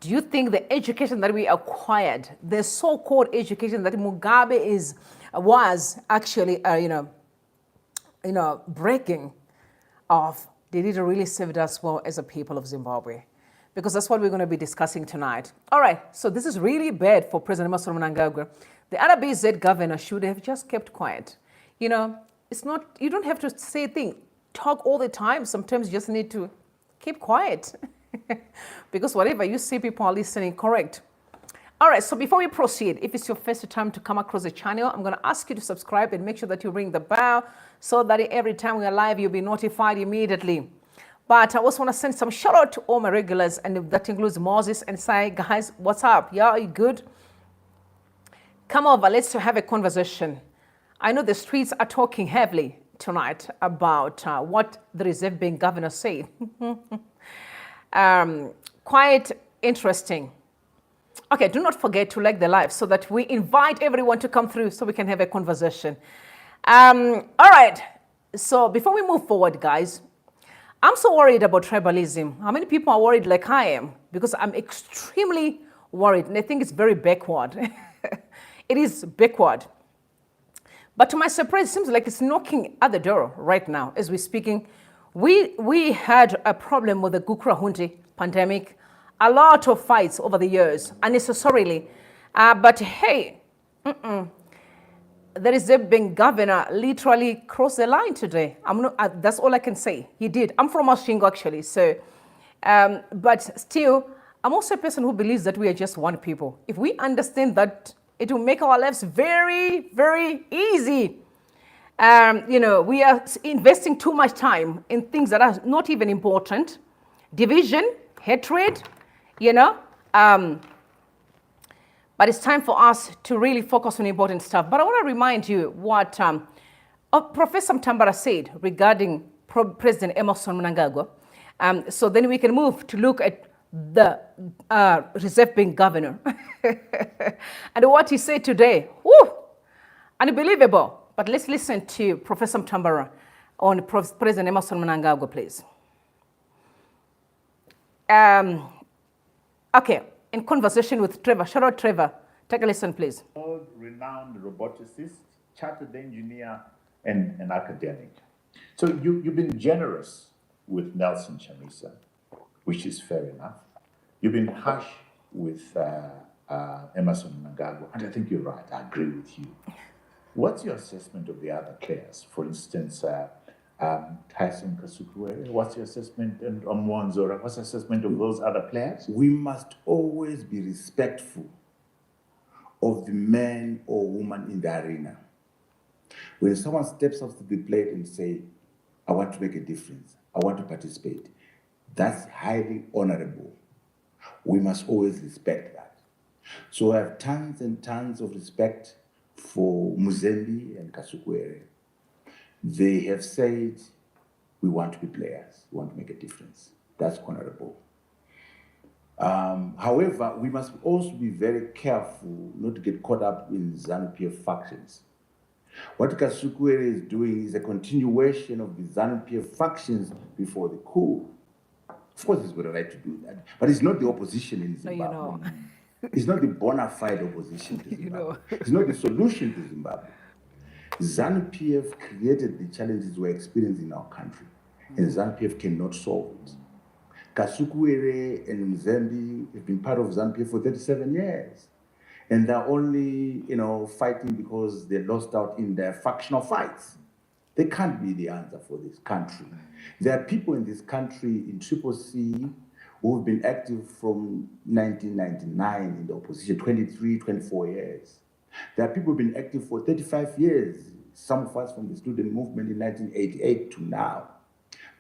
Do you think the education that we acquired, the so-called education that Mugabe was actually, breaking off, did it really serve us well as a people of Zimbabwe? Because that's what we're going to be discussing tonight. All right, so this is really bad for President Emmerson Mnangagwa. The RBZ governor should have just kept quiet. It's not, you don't have to say things, talk all the time. Sometimes you just need to keep quiet. Because whatever you say, people are listening, correct? All right, so before we proceed, if it's your first time to come across the channel, I'm going to ask you to subscribe and make sure that you ring the bell so that every time we are live, you'll be notified immediately. But I also want to send some shout out to all my regulars, and that includes Moses, and say, guys, what's up? Yeah, are you good? Come over, let's have a conversation. I know the streets are talking heavily tonight about what the Reserve Bank governor said. Quite interesting. Okay, do not forget to like the live so that we invite everyone to come through so we can have a conversation. All right, so before we move forward, guys, I'm so worried about tribalism. How many people are worried like I am? Because I'm extremely worried, and I think it's very backward. It is backward. But to my surprise, it seems like it's knocking at the door right now as we're speaking. We had a problem with the Gukra pandemic, a lot of fights over the years, unnecessarily. But hey, there is a Bank governor literally crossed the line today. That's all I can say. He did. I'm from Mashingo, actually. So, but still, I'm also a person who believes that we are just one people. If we understand that, it will make our lives very, very easy. We are investing too much time in things that are not even important. Division, hatred, but it's time for us to really focus on important stuff. But I want to remind you what Professor Mtambara said regarding President Emmerson Mnangagwa. So then we can move to look at the Reserve Bank governor. And what he said today, whew, unbelievable. But let's listen to Professor Mtambara on President Emmerson Mnangagwa, please. Okay, in conversation with Trevor. Shout out Trevor. Take a listen, please. Renowned roboticist, chartered engineer, and an academic. So you've been generous with Nelson Chamisa, which is fair enough. You've been harsh with Emmerson Mnangagwa, and I think you're right. I agree with you. What's your assessment of the other players? For instance, Tyson Kasukuwere, what's your assessment, and Mwanzora, what's your assessment of those other players? We must always be respectful of the man or woman in the arena. When someone steps up to the plate and say, I want to make a difference, I want to participate, that's highly honorable. We must always respect that. So I have tons and tons of respect for Muzembe and Kasukuwere. They have said, we want to be players, we want to make a difference. That's honorable. However, we must also be very careful not to get caught up in ZANU-PF factions. What Kasukuwere is doing is a continuation of the ZANU-PF factions before the coup. Of course, he's got a right to do that, but it's not the opposition in Zimbabwe. It's not the bona fide opposition to Zimbabwe. It's not the solution to Zimbabwe. ZANU-PF created the challenges we're experiencing in our country, and ZANU-PF cannot solve it. Kasukuwere and Mzembe have been part of ZANU-PF for 37 years, and they're only, fighting because they lost out in their factional fights. They can't be the answer for this country. There are people in this country in Triple C who have been active from 1999 in the opposition, 23, 24 years. There are people who have been active for 35 years, some of us from the student movement in 1988 to now.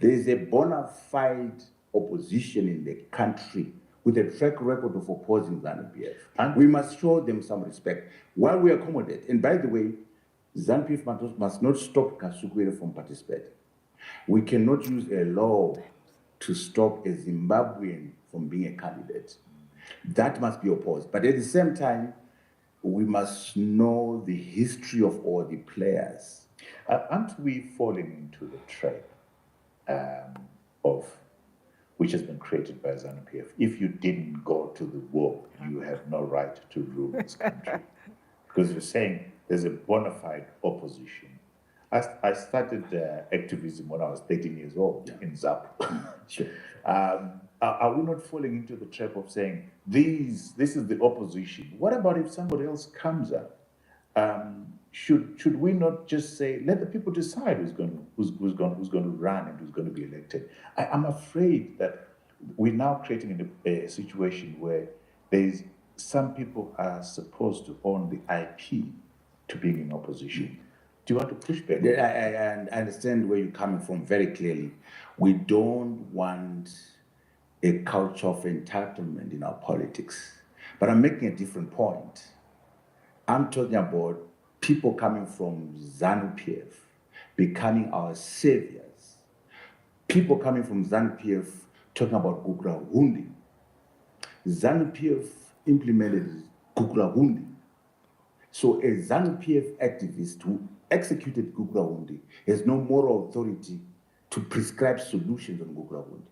There is a bona fide opposition in the country with a track record of opposing ZANU-PF. And we must show them some respect while we accommodate. And by the way, ZANU-PF must not stop Kasukuwere from participating. We cannot use a law to stop a Zimbabwean from being a candidate. That must be opposed. But at the same time, we must know the history of all the players. Aren't we falling into the trap which has been created by ZANU-PF? If you didn't go to the war, you have no right to rule this country. Because you're saying there's a bona fide opposition. I started activism when I was 13 years old in Zimbabwe. Sure. Are we not falling into the trap of saying this is the opposition? What about if somebody else comes up? Should we not just say let the people decide who's going to run and who's going to be elected? I'm afraid that we're now creating a situation where there's some people are supposed to own the IP to being in opposition. Do you want to push back? I understand where you're coming from very clearly. We don't want a culture of entitlement in our politics. But I'm making a different point. I'm talking about people coming from ZANU-PF becoming our saviors. People coming from ZANU-PF talking about Gugrahundi. ZANU-PF implemented Gugrahundi. So a ZANU-PF activist who executed Gugrahundi has no moral authority to prescribe solutions on Gugrahundi.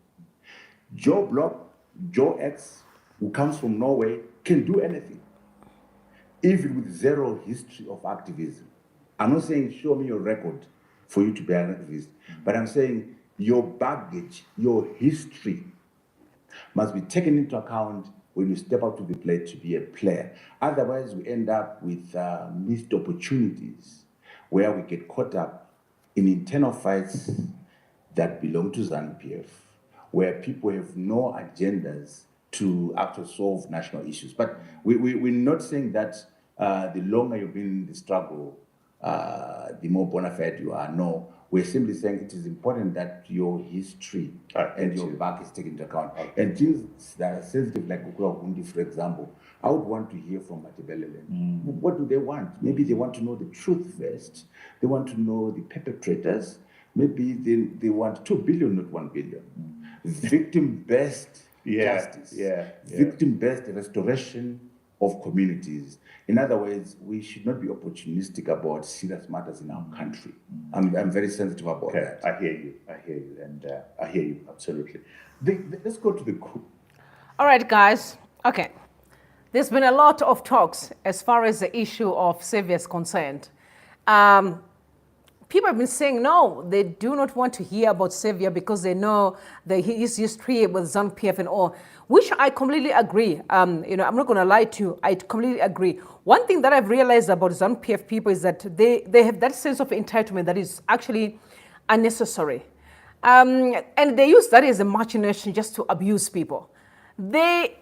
Joe Block, Joe X, who comes from Norway, can do anything, even with zero history of activism. I'm not saying show me your record for you to be an activist, but I'm saying your baggage, your history must be taken into account when you step up to the plate to be a player. Otherwise, we end up with missed opportunities where we get caught up in internal fights that belong to ZANU-PF, where people have no agendas to actually solve national issues. But we're not saying that the longer you've been in the struggle, the more bona fide you are. No, we're simply saying it is important that your history and your back is taken into account. And things that are sensitive, like Gugrahundi, for example, I would want to hear from Matebelele. What do they want? Maybe they want to know the truth first. They want to know the perpetrators. Maybe they want 2 billion, not 1 billion. Victim-based justice. Victim-based restoration of communities. In other words, we should not be opportunistic about serious matters in our country. I'm very sensitive about that. I hear you, and I hear you absolutely. Let's go to the coup. All right, guys. Okay. There's been a lot of talks as far as the issue of saviors concerned. People have been saying no, they do not want to hear about savior because they know his history with ZANU-PF and all, which I completely agree. I'm not going to lie to you. I completely agree. One thing that I've realized about ZANU-PF people is that they have that sense of entitlement that is actually unnecessary. And they use that as a machination just to abuse people. They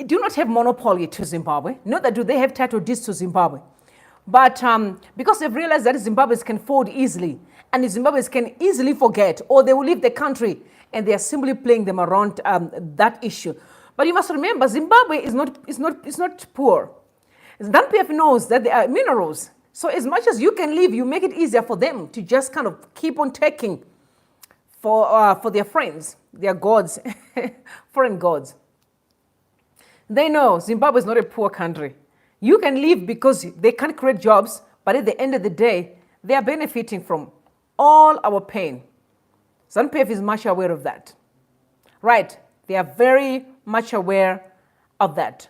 do not have monopoly to Zimbabwe. Not that do they have title deeds to Zimbabwe. But because they've realized that Zimbabweans can fold easily, and Zimbabweans can easily forget, or they will leave the country, and they are simply playing them around that issue. But you must remember, Zimbabwe is not poor. ZANU-PF knows that there are minerals. So as much as you can leave, you make it easier for them to just kind of keep on taking for their friends, their gods, foreign gods. They know Zimbabwe is not a poor country. You can leave because they can't create jobs, but at the end of the day, they are benefiting from all our pain. ZANU-PF is much aware of that. Right, they are very much aware of that.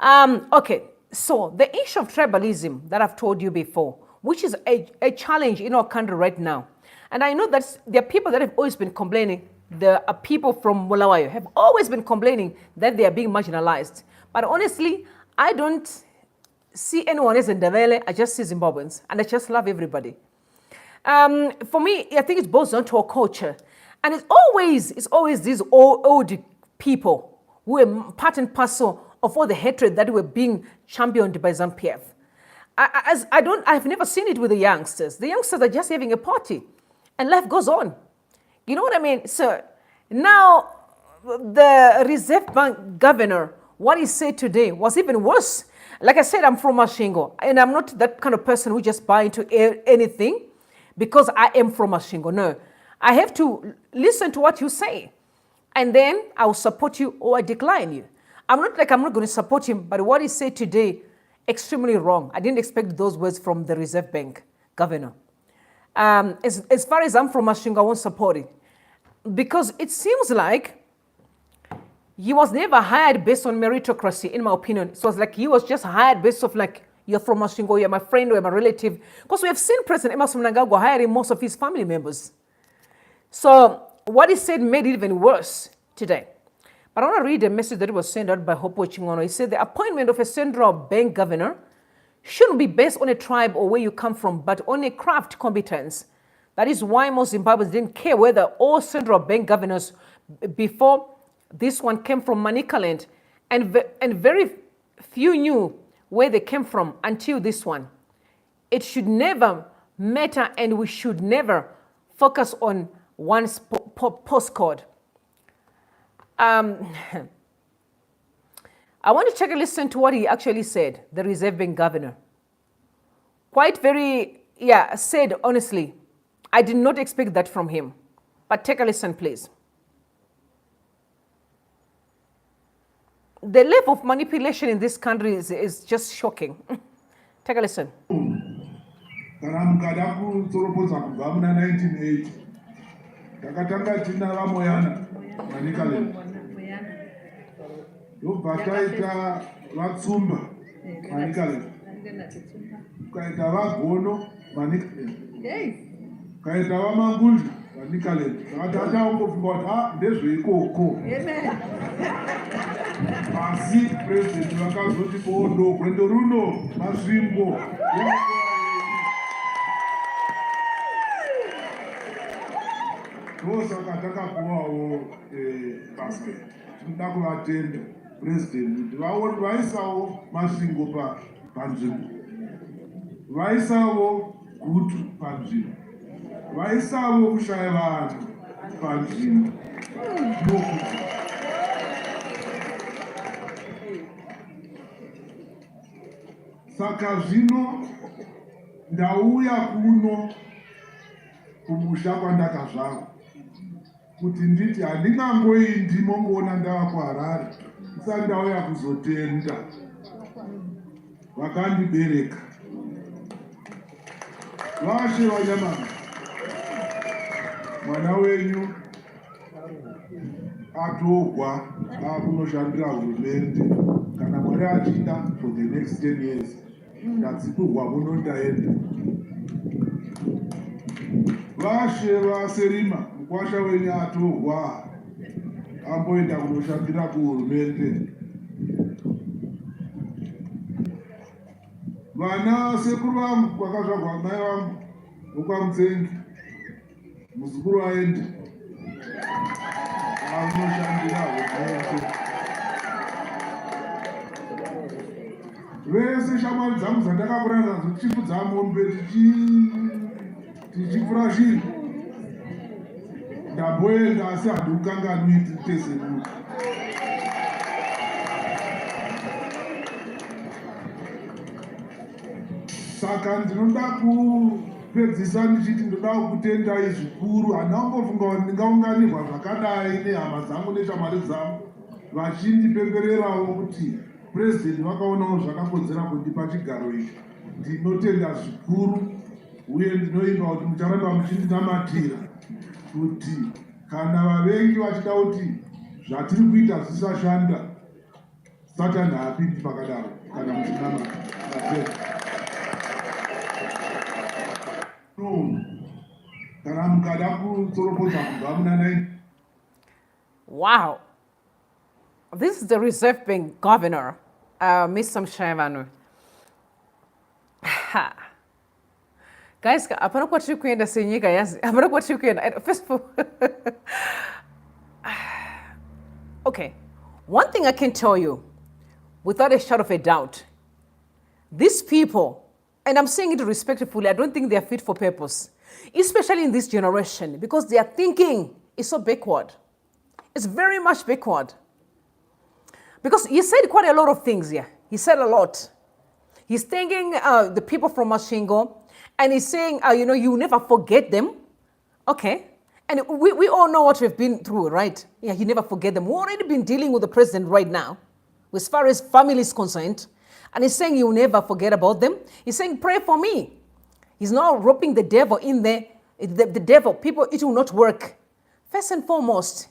Okay, so the issue of tribalism that I've told you before, which is a challenge in our country right now. And I know that there are people that have always been complaining, the people from Bulawayo have always been complaining that they are being marginalized. But honestly, I don't see anyone as Ndebele. I just see Zimbabweans, and I just love everybody. For me, I think it boils down to our culture. And it's always these old people who are part and parcel of all the hatred that were being championed by ZANU-PF. I've never seen it with the youngsters. The youngsters are just having a party, and life goes on. You know what I mean? So now the Reserve Bank Governor, what he said today was even worse. Like I said, I'm from Masvingo, and I'm not that kind of person who just buy into anything because I am from Masvingo. No, I have to listen to what you say, and then I will support you or I decline you. I'm not going to support him, but what he said today, extremely wrong. I didn't expect those words from the Reserve Bank Governor. As far as I'm from Masvingo, I won't support it because it seems like he was never hired based on meritocracy, in my opinion. So it's like he was just hired based off like, you're from Masvingo, you're my friend, or you're my relative. Because we have seen President Emerson Mnangagwa hiring most of his family members. So what he said made it even worse today. But I want to read a message that was sent out by Hopo Chingono. He said the appointment of a central bank governor shouldn't be based on a tribe or where you come from, but on a craft competence. That is why most Zimbabweans didn't care whether all central bank governors before this one came from Manicaland, and very few knew where they came from until this one. It should never matter, and we should never focus on one's postcode. I want to take a listen to what he actually said, the Reserve Bank governor. Quite very, said honestly, I did not expect that from him. But take a listen, please. The level of manipulation in this country is just shocking. Take a listen. Yobataita vatsumba Manicaland. Kaita vagono Manicaland. Kaita vamangulja Manicaland. Vakatata ongofunga kuti ndezveikoko. Asi president vakazoti pondo gwendo runo masvingo. Ndosaka takapuwawo basa. Tinoda kuvatenda president kuti vaisawo masvingo panzvimbo, vaisawo gutu panzvimbo, vaisawo kushaya vanhu panzvimbo. Saka zvino ndauya kuno kumusha kwandakazvarwa kuti nditi handingangoindi mongoona ndava kuHarare isati ndauya kuzotenda vakandibereka. Vashe vanyamani, mwana wenyu atogwa akunoshandira hurumende. Kana Mwari achida for the next 10 years ndadzikurwa muno ndaenda. Vashe vaSerima, mukwasha wenyu atogwa amboenda kunoshandira kuhurumende. Vana sekuru vangu kwakazvarwa mai vangu vokwaMutsengi, muzukuru aende anoshandira hurumende. Vese shamwari dzangu dzandakakura nadzo tichifudza mombe tichifura zvinhu ndamboenda asi handiukanganwi tese kuti. Saka ndinoda kupedzisa ndichiti ndoda kutendai zvikuru. Handina kumbofunga kuti ndingaunganirwa zvakadai nehama dzangu neshamwari dzangu vachindipembererawo kuti president vakaonawo zvakakodzera kundipa chigaro ichi. Ndinotenda zvikuru uye ndinoimba kuti mucharamba muchindinamatira kuti kana vavengi vachida kuti zvatiri kuita zvisashanda, Satani haapindi pakadaro kana muchinamata. Kana mukada kutsoropodza kubva muna. Wow. This is the Reserve Bank governor, Mr. Mshayavanu. Guys, hapana kwa tiri kuenda senyika yazi. Hapana kwa tiri kuenda. First of all, okay. One thing I can tell you, without a shadow of a doubt, these people, and I'm saying it respectfully, I don't think they are fit for purpose, especially in this generation, because their thinking is so backward. It's very much backward. Because he said quite a lot of things here. He said a lot. He's thanking the people from Masvingo, and he's saying, you never forget them. Okay. And we all know what we've been through, right? Yeah, you never forget them. We've already been dealing with the president right now, as far as family is concerned. And he's saying you never forget about them. He's saying, pray for me. He's now roping the devil in there. The devil, people, it will not work. First and foremost,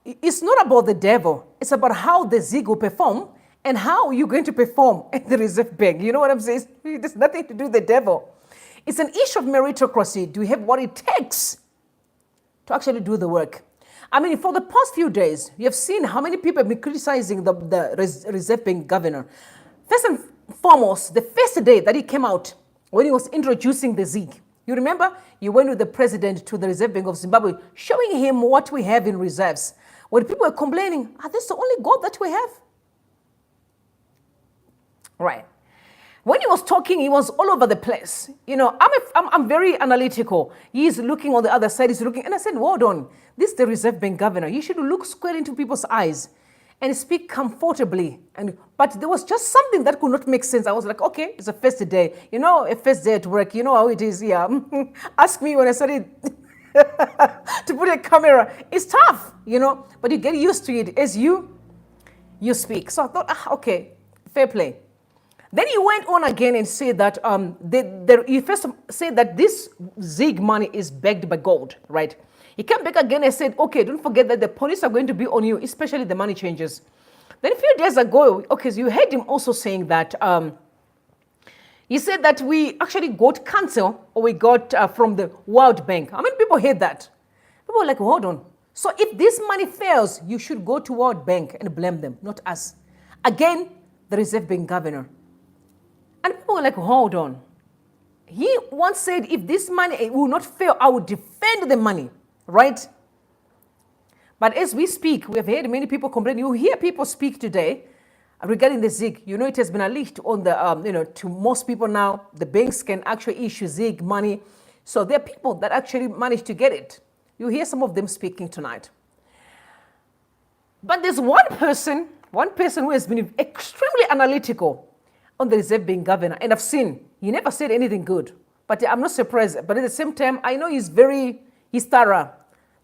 it's not about the devil. It's about how the Zig will perform and how you're going to perform at the Reserve Bank. You know what I'm saying? There's nothing to do with the devil. It's an issue of meritocracy. Do we have what it takes to actually do the work? I mean, for the past few days, you have seen how many people have been criticizing the Reserve Bank governor. First and foremost, the first day that he came out, when he was introducing the Zig, you remember? You went with the president to the Reserve Bank of Zimbabwe, showing him what we have in reserves. When people were complaining, are this the only gold that we have? Right. When he was talking, he was all over the place. You know, I'm very analytical. He's looking on the other side, he's looking, and I said, hold on, this is the Reserve Bank governor. You should look square into people's eyes and speak comfortably. But there was just something that could not make sense. I was like, okay, it's a first day. You know, a first day at work, you know how it is here. Ask me when I started to put a camera. It's tough, you know, but you get used to it as you speak. So I thought, okay, fair play. Then he went on again and said that he first said that this Zig money is backed by gold, right? He came back again and said, okay, don't forget that the police are going to be on you, especially the money changers. Then a few days ago, okay, so you heard him also saying that he said that we actually got counsel, or we got from the World Bank. How many people heard that? People were like, hold on. So if this money fails, you should go to World Bank and blame them, not us. Again, the Reserve Bank governor. And people were like, hold on. He once said, if this money will not fail, I will defend the money, right? But as we speak, we have heard many people complain. You hear people speak today regarding the Zig. You know, it has been unleashed on the, to most people now. The banks can actually issue Zig money. So there are people that actually manage to get it. You hear some of them speaking tonight. But there's one person who has been extremely analytical on the Reserve Bank governor, and I've seen he never said anything good, but I'm not surprised. But at the same time, I know he's thorough.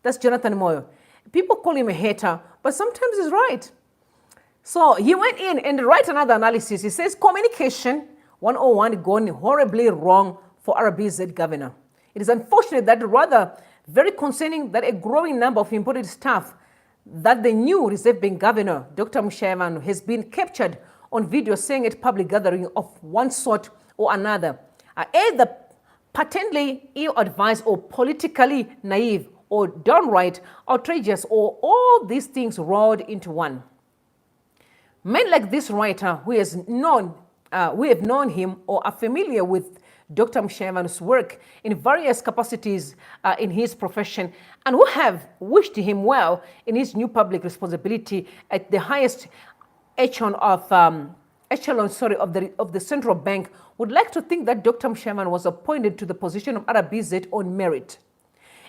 That's Jonathan Moyo. People call him a hater, but sometimes he's right. So he went in and wrote another analysis. He says communication 101 gone horribly wrong for RBZ governor. It is unfortunate that rather very concerning that a growing number of imported staff that the new Reserve Bank governor, Dr. Mnangagwa, has been captured on video saying at public gathering of one sort or another, are either patently ill-advised or politically naive or downright outrageous, or all these things rolled into one. Men like this writer we have known him or are familiar with Dr. Mnangagwa's work in various capacities in his profession, and who have wished him well in his new public responsibility at the highest echelon of the central bank, would like to think that Dr. Mnangagwa was appointed to the position of RBZ on merit.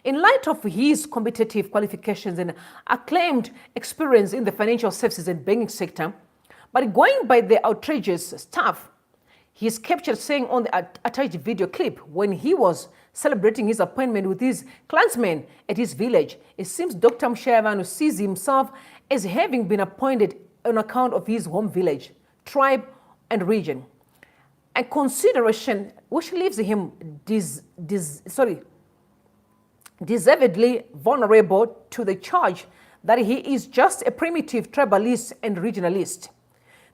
In light of his competitive qualifications and acclaimed experience in the financial services and banking sector, but going by the outrageous stuff he is captured saying on the attached video clip when he was celebrating his appointment with his clansmen at his village, it seems Dr. Mnangagwa sees himself as having been appointed on account of his home village, tribe, and region, a consideration which leaves him deservedly vulnerable to the charge that he is just a primitive tribalist and regionalist.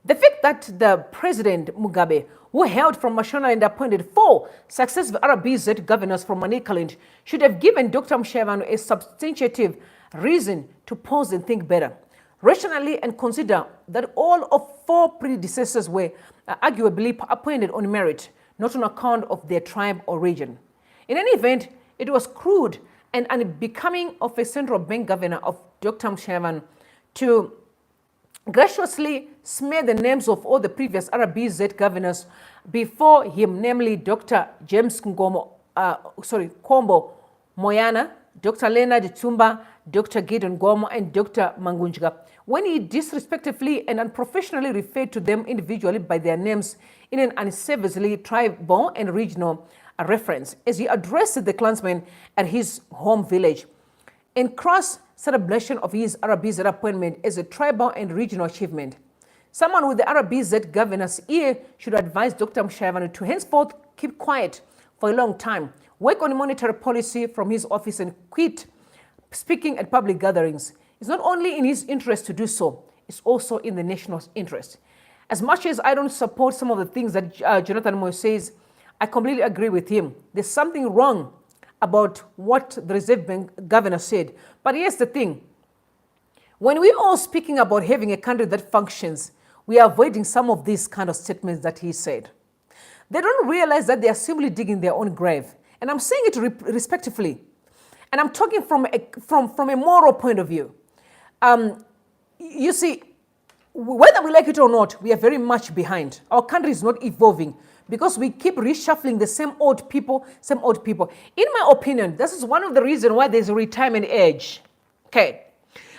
The fact that the President Mugabe, who hailed from Mashona and appointed 4 successive RBZ governors from Manicaland, should have given Dr. Mnangagwa a substantive reason to pause and think better, rationally, and consider that all of 4 predecessors were arguably appointed on merit, not on account of their tribe or region. In any event, it was crude and unbecoming of a central bank governor of Dr. Mnangagwa to graciously smear the names of all the previous RBZ governors before him, namely Dr. James Kombo Moyana, Dr. Leonard Tumba, Dr. Gideon Gomo, and Dr. Mnangagwa, when he disrespectfully and unprofessionally referred to them individually by their names in an unsavagely tribal and regional reference, as he addressed the clansmen at his home village. In cross celebration of his RBZ appointment as a tribal and regional achievement, someone with the RBZ governor's ear should advise Dr. Mnangagwa to henceforth keep quiet for a long time, work on monetary policy from his office, and quit speaking at public gatherings. It's not only in his interest to do so, it's also in the national interest. As much as I don't support some of the things that Jonathan Moyo says, I completely agree with him. There's something wrong about what the Reserve Bank governor said. But here's the thing. When we're all speaking about having a country that functions, we are avoiding some of these kind of statements that he said. They don't realize that they are simply digging their own grave. And I'm saying it respectfully. And I'm talking from a moral point of view. You see, whether we like it or not, we are very much behind. Our country is not evolving because we keep reshuffling the same old people. In my opinion, this is one of the reasons why there's a retirement age. Okay.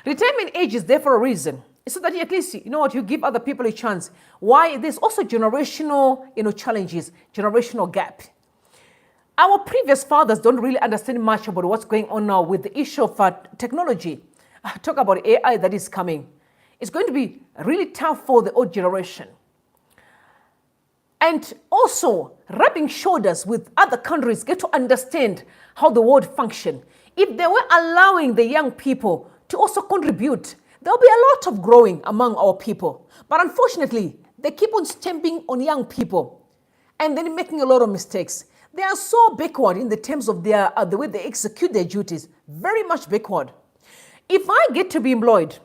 Retirement age is there for a reason. So that at least, you know what, you give other people a chance. Why? There's also generational, challenges, generational gap. Our previous fathers don't really understand much about what's going on now with the issue of technology. Talk about AI that is coming. It's going to be really tough for the old generation. And also, rubbing shoulders with other countries, get to understand how the world functions. If they were allowing the young people to also contribute, there'll be a lot of growing among our people. But unfortunately, they keep on stamping on young people and then making a lot of mistakes. They are so backward in the terms of their the way they execute their duties, very much backward. If I get to be employed,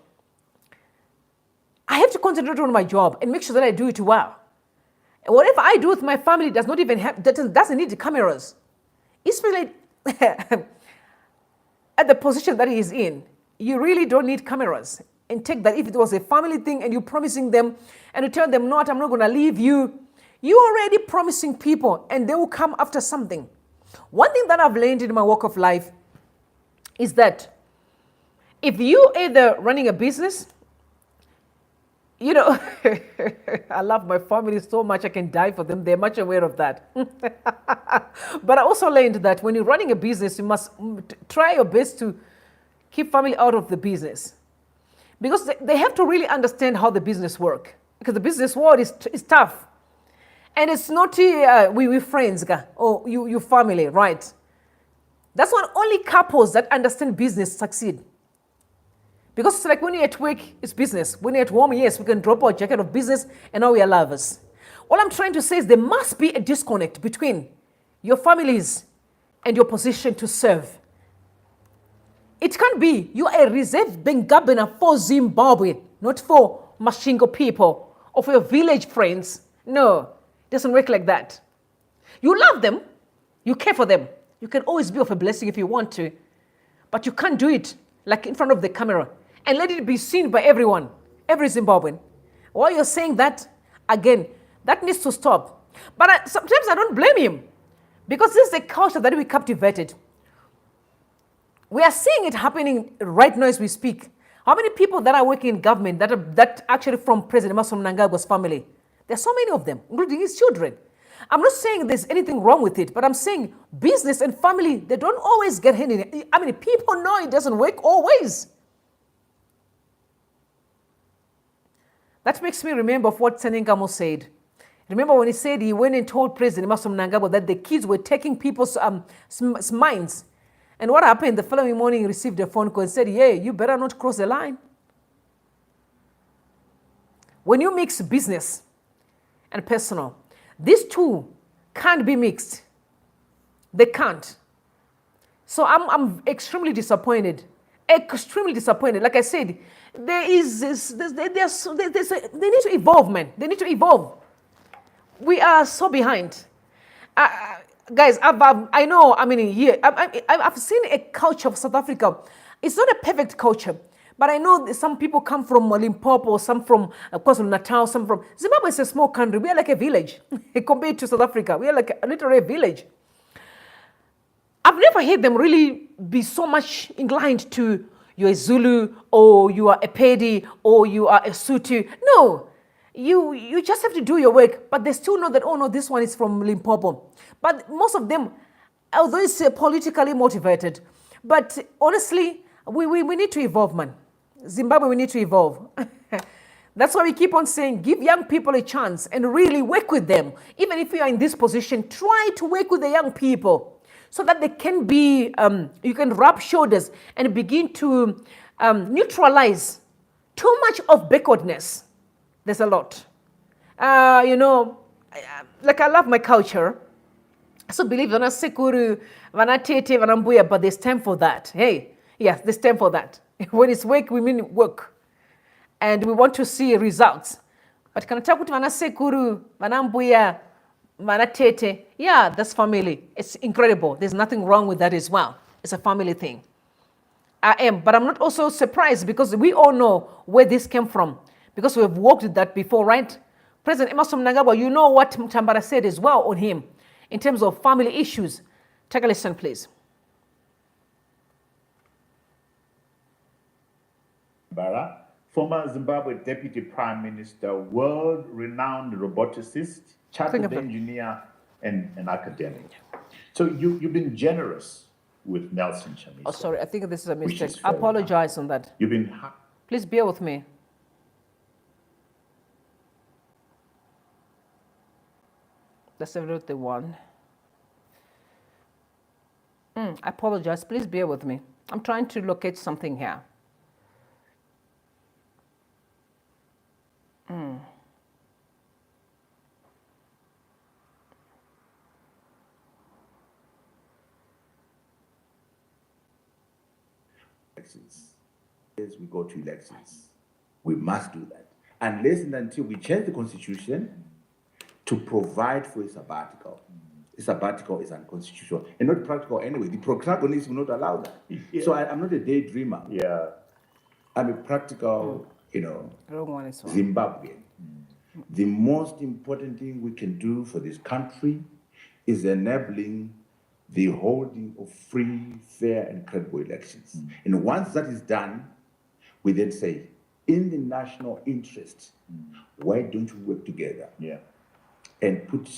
I have to concentrate on my job and make sure that I do it well. And whatever I do with my family does not even have, doesn't need the cameras. Especially at the position that he is in, you really don't need cameras. And take that if it was a family thing and you're promising them and you tell them, no, I'm not going to leave you. You're already promising people and they will come after something. One thing that I've learned in my walk of life is that if you either running a business, I love my family so much I can die for them. They're much aware of that. But I also learned that when you're running a business, you must try your best to keep family out of the business. Because they have to really understand how the business works. Because the business world is tough. And it's not we friends or you family, right? That's why only couples that understand business succeed. Because it's like when you're at work, it's business. When you're at home, yes, we can drop our jacket of business and now we are lovers. All I'm trying to say is there must be a disconnect between your families and your position to serve. It can't be you are a Reserve Bank governor for Zimbabwe, not for Mashingo people or for your village friends. No, it doesn't work like that. You love them, you care for them. You can always be of a blessing if you want to, but you can't do it like in front of the camera and let it be seen by everyone, every Zimbabwean. While you're saying that, again, that needs to stop. But sometimes I don't blame him because this is a culture that we captivated. We are seeing it happening right now as we speak. How many people that are working in government that actually from President Mnangagwa's family? There are so many of them, including his children. I'm not saying there's anything wrong with it, but I'm saying business and family, they don't always get hand in it. I mean, people know it doesn't work always. That makes me remember of what Senengamo said. Remember when he said he went and told President Mnangagwa that the kids were taking people's minds. And what happened? The following morning he received a phone call and said, yeah, you better not cross the line. When you mix business and personal, these two can't be mixed. They can't. So I'm extremely disappointed. Extremely disappointed. Like I said, they need to evolve, man. They need to evolve. We are so behind. Guys, I know, I mean, here, I've seen a culture of South Africa. It's not a perfect culture. But I know some people come from Limpopo, some from KwaZulu-Natal, some from... Zimbabwe is a small country. We are like a village compared to South Africa. We are like a literal village. I've never heard them really be so much inclined to you're a Zulu or you are a Pedi or you are a Sutu. No, you just have to do your work. But they still know that, oh no, this one is from Limpopo. But most of them, although it's politically motivated, but honestly, we need to evolve, man. Zimbabwe, we need to evolve. That's why we keep on saying, give young people a chance and really work with them. Even if you are in this position, try to work with the young people so that they can be, you can rub shoulders and begin to neutralize too much of backwardness. There's a lot. Like I love my culture. I so believe vana sekuru, vana tete, vana mbuya, but there's time for that. Hey, yes, there's time for that. When it's work, we mean work. And we want to see results. But kana takuti vana sekuru, vana mbuya, vana tete, yeah, that's family. It's incredible. There's nothing wrong with that as well. It's a family thing. I am, but I'm not also surprised because we all know where this came from because we've worked with that before, right? President Emmerson Mnangagwa, you know what Mtambara said as well on him in terms of family issues. Take a listen, please. Bara, former Zimbabwe Deputy Prime Minister, world-renowned roboticist, chartered engineer, and an academic. So you've been generous with Nelson Chamisa. Oh, sorry, I think this is a mistake. I apologize on that. You've been... Please bear with me. That's the one. I apologize. Please bear with me. I'm trying to locate something here. Elections. As we go to elections, we must do that. Unless and until we change the constitution to provide for a sabbatical. A sabbatical is unconstitutional and not practical anyway. The protagonists will not allow that. Yeah. So I'm not a daydreamer. Yeah. I'm a practical, Zimbabwean. The most important thing we can do for this country is enabling the holding of free, fair, and credible elections. And once that is done, we then say, in the national interest, why don't we work together? Yeah. And put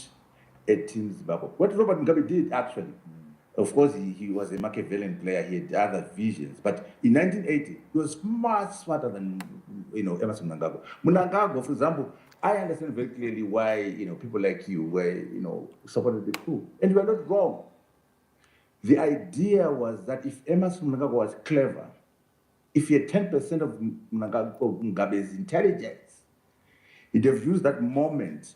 a team Zimbabwe. What Robert Mugabe did actually, of course, he was a Machiavellian player, he had other visions, but in 1980, he was much smarter than, Emmerson Mnangagwa. Mnangagwa, for example, I understand very clearly why, people like you were, supported the coup. And you are not wrong. The idea was that if Emmerson Mnangagwa was clever, if he had 10% of Mugabe's intelligence, he'd have used that moment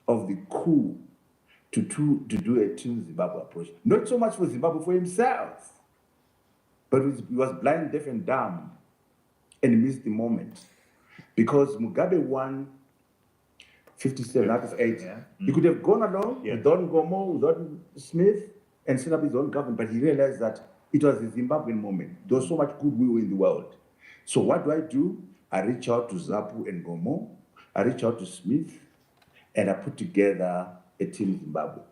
of the coup to do a Team Zimbabwe approach. Not so much for Zimbabwe, for himself. But he was blind, deaf, and dumb and missed the moment. Because Mugabe won 57 out of 8. Yeah. He could have gone along without Ngomo, without Smith, and set up his own government, but he realized that it was the Zimbabwean moment. There was so much goodwill in the world. So what do? I reach out to Zapu and Ngomo, I reach out to Smith, and I put together a Team Zimbabwe.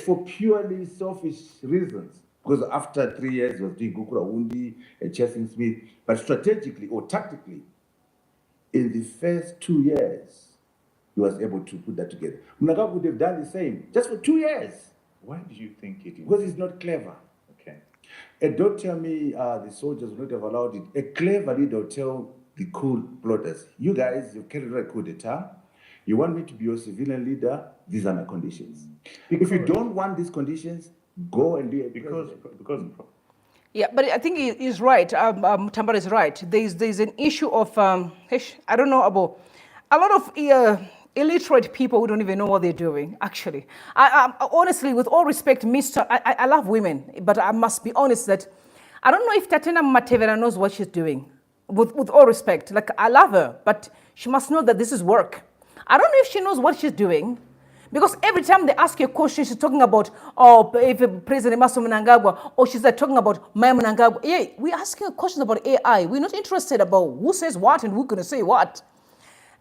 For purely selfish reasons, because after 3 years he was doing Gukura Wundi and chasing Smith, but strategically or tactically, in the first 2 years, he was able to put that together. Mnangagwa would have done the same, just for 2 years. Why do you think it is? Because he's not clever. Okay. And don't tell me the soldiers would not have allowed it. A clever leader will tell the coup plotters, you guys, you've carried out a coup d'etat. You want me to be your civilian leader? These are my conditions. If you don't want these conditions, go and do it. Because yeah, but I think he's right. Tambara is right. There's an issue of I don't know about a lot of illiterate people who don't even know what they're doing. Actually, I honestly, with all respect, I love women, but I must be honest that I don't know if Tatena Matevera knows what she's doing. With all respect, like I love her, but she must know that this is work. I don't know if she knows what she's doing, because every time they ask you a question, she's talking about, if President Emmerson Mnangagwa, or she's talking about Maya Mnangagwa. Yeah, we're asking a question about AI. We're not interested about who says what and who's going to say what.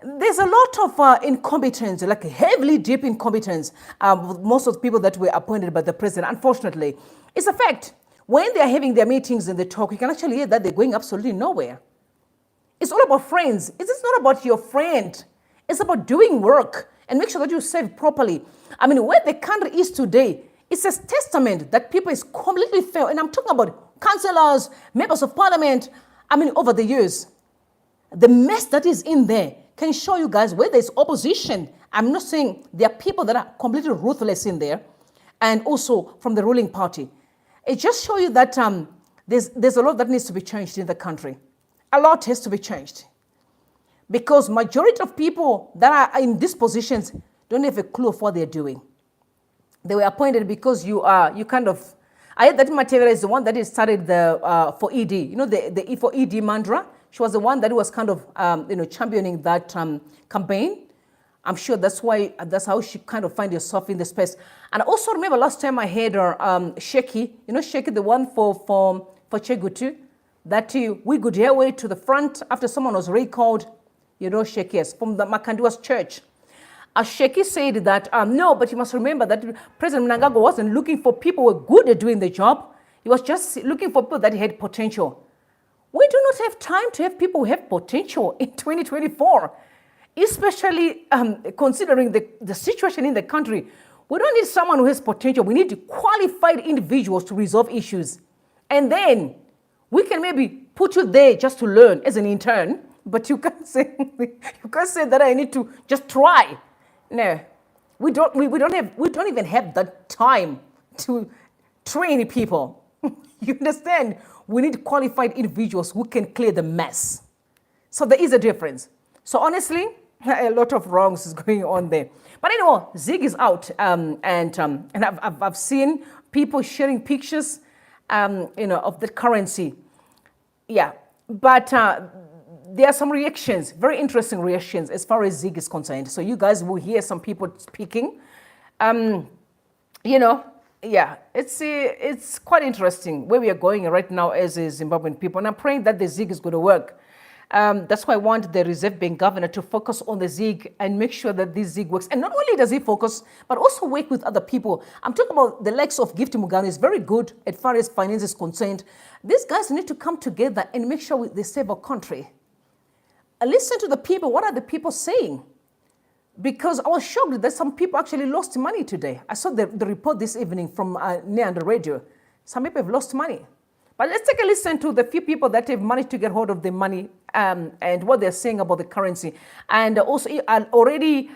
There's a lot of incompetence, like heavily deep incompetence, with most of the people that were appointed by the president. Unfortunately, it's a fact. When they're having their meetings and they talk, you can actually hear that they're going absolutely nowhere. It's all about friends. It's not about your friend. It's about doing work and make sure that you serve properly. I mean, where the country is today, it's a testament that people is completely failed. And I'm talking about councillors, members of parliament. I mean, over the years, the mess that is in there can show you guys where there's opposition. I'm not saying there are people that are completely ruthless in there, and also from the ruling party. It just shows you that there's a lot that needs to be changed in the country. a lot has to be changed. Because majority of people that are in these positions don't have a clue of what they're doing. They were appointed because I heard that Material is the one that started the for ED. You know, the for ED mantra. She was the one that was kind of championing that campaign. I'm sure that's how she kind of find herself in the space. And I also remember last time I heard her, Sheki, Sheki, the one for Chegutu, that we could hear way to the front after someone was recalled, Sheki, yes, from the Makandiwa's church. Sheki said that, no, but you must remember that President Mnangagwa wasn't looking for people who were good at doing the job. He was just looking for people that had potential. We do not have time to have people who have potential in 2024, especially considering the situation in the country. We don't need someone who has potential. We need qualified individuals to resolve issues. And then we can maybe put you there just to learn as an intern, but you can't say that I need to just try. No, we don't even have the time to train people. You understand? We need qualified individuals who can clear the mess. So there is a difference. So honestly, a lot of wrongs is going on there. But anyway, Zig is out, and I've seen people sharing pictures, of the currency. Yeah, but there are some reactions, very interesting reactions as far as Zig is concerned. So you guys will hear some people speaking. Yeah, it's quite interesting where we are going right now as a Zimbabwean people. And I'm praying that the Zig is going to work. That's why I want the Reserve Bank Governor to focus on the Zig and make sure that this Zig works. And not only does he focus, but also work with other people. I'm talking about the likes of Gift Mugano is very good as far as finance is concerned. These guys need to come together and make sure they save our country. Listen to the people. What are the people saying? Because I was shocked that some people actually lost money today. I saw the report this evening from near the radio. Some people have lost money. But let's take a listen to the few people that have managed to get hold of the money and what they're saying about the currency. And also already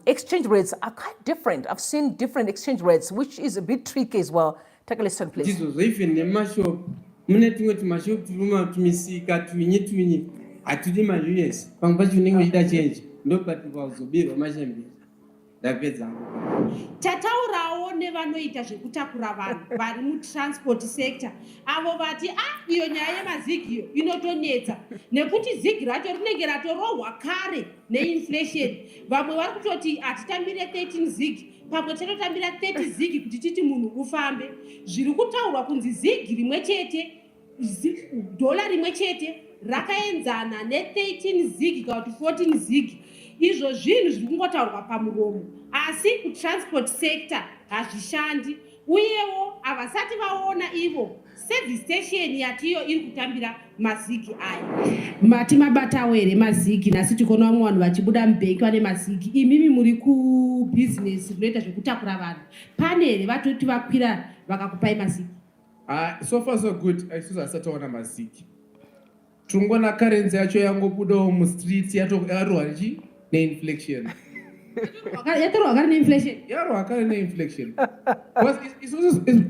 exchange rates are quite different. I've seen different exchange rates, which is a bit tricky as well. Take a listen, please. Tataurawo nevanoita zvekutakura vanhu vari mutransport sector avo vati iyo nyaya yemazigiyo inotonetsa nekuti zigi racho rinenge ratorohwa kare neinflation. Vamwe vari kutoti hatitambire 13 zigi, pamwe tinotambira 30 zigi kuti titi munhu ufambe. Zviri kutaurwa kunzi zigi rimwe chete, dhola rimwe chete rakaenzana ne13 zigi kana kuti 14 zigi. Izvo zvinhu zviri kungotaurwa pamuromo, asi kutransport sector hazvishandi. Uyewo havasati vaona ivo service station yatiyo iri kutambira mazigi aya. Mati mabatawo here mazigi, nasi tikoona vamwe vanhu vachibuda mubhenki vane mazigi. Imimi muri kubusiness rinoita zvekutakura vanhu, pane here vatoti vakwira vakakupai mazigi? So far so good. Isusu hasataona mazigi. Tungona currency yacho yangobudawo mustreets yatorwa nchi neinflation. Yatorwa kare neinflation? Yatorwa kare neinflation. Because it's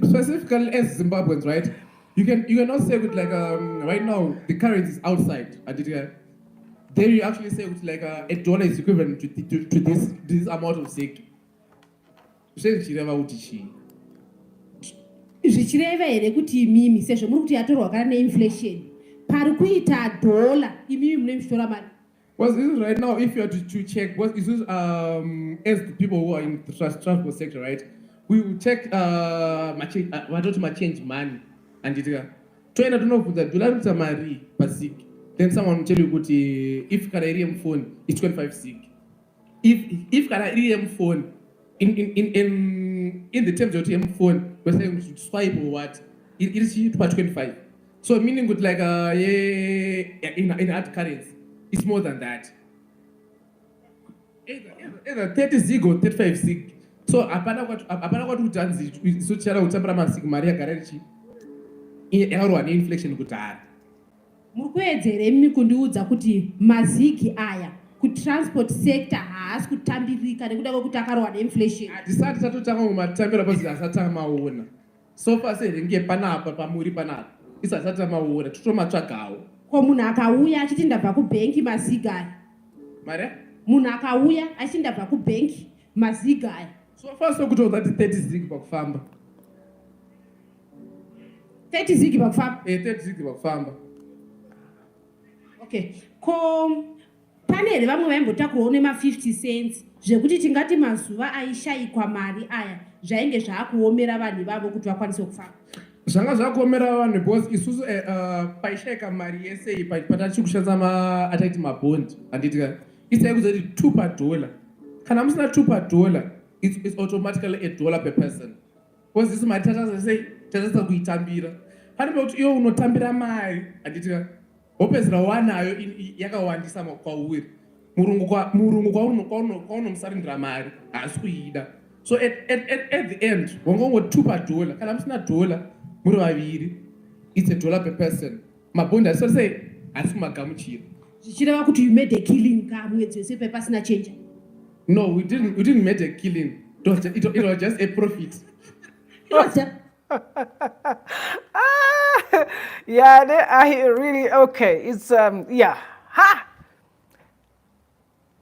specifically as Zimbabweans, right? You cannot say with right now the currency is outside. Then you actually say with $1 is equivalent to this amount of zig. Zvichireva here kuti imimi sezvo muri kuti yatorwa kare neinflation pari kuita dollar imimi mune muchitora mari? Well, this is right now, if you are to check, what is this, as the people who are in the transport sector, right? We will check, why don't you change money? And it, I don't know if that dollar money per sig. Then someone will tell you, if you can a phone, it's 25 sig. If you can a phone, in the terms of your phone, we're saying we should swipe or what, it is 25. So meaning with in hard currency. It's more than that. Either 30 zig or 35 zig. So apana what utanzi so chara utambra masig Maria Garechi in inflation kutara. Mukwedzere mimi kundiudza kuti mazigi aya ku transport sector haasi kutambirika nekuda kwekuti akarwa neinflation. Tisati tatotanga mumatambira pasi asatanga maona. So far say nge panapa pamuri panapa. Isasata maona tutomatsvagawo. ko munhu akauya achiti ndabva kubhenki mazigaya Mare? munhu akauya achiti ndabva kubhenki mazigaya So first sokutoudza kuti 30 zig pakufamba. 30 zigi pakufamba 30 zig pakufamba. okay ko pane here vamwe vaimbotakurawo nema50 cents zvekuti tingati mazuva aishayikwa mari aya zvainge zvaakuomera vanhu vavo kuti vakwanise kufamba Zvanga zvakuomera vanhu because isusu paishayika mari yese patachiri kushandisa ataiti mabhondi handitika isai kuzoti $2 per dollar. Kana musina $2 per dollar, it's automatically $1 per person. Because isi mari tatasa kuitambira. Pane pekuti iwe unotambira mari handitika wopedzera wanayo yakawandisa kwauri. Murungu kwaunomusarindira mari haasi kuida. So at the end, wangongo $2 per dollar. Kana musina dollar, muri vaviri, it's $1 per person. Mabhondi haasi kumagamuchira. zvichireva kuti you made a killing kamwedzi wese pasina change. No, we didn't make a killing. It was just a profit. Yeah, I really, okay. It's, yeah. Ha!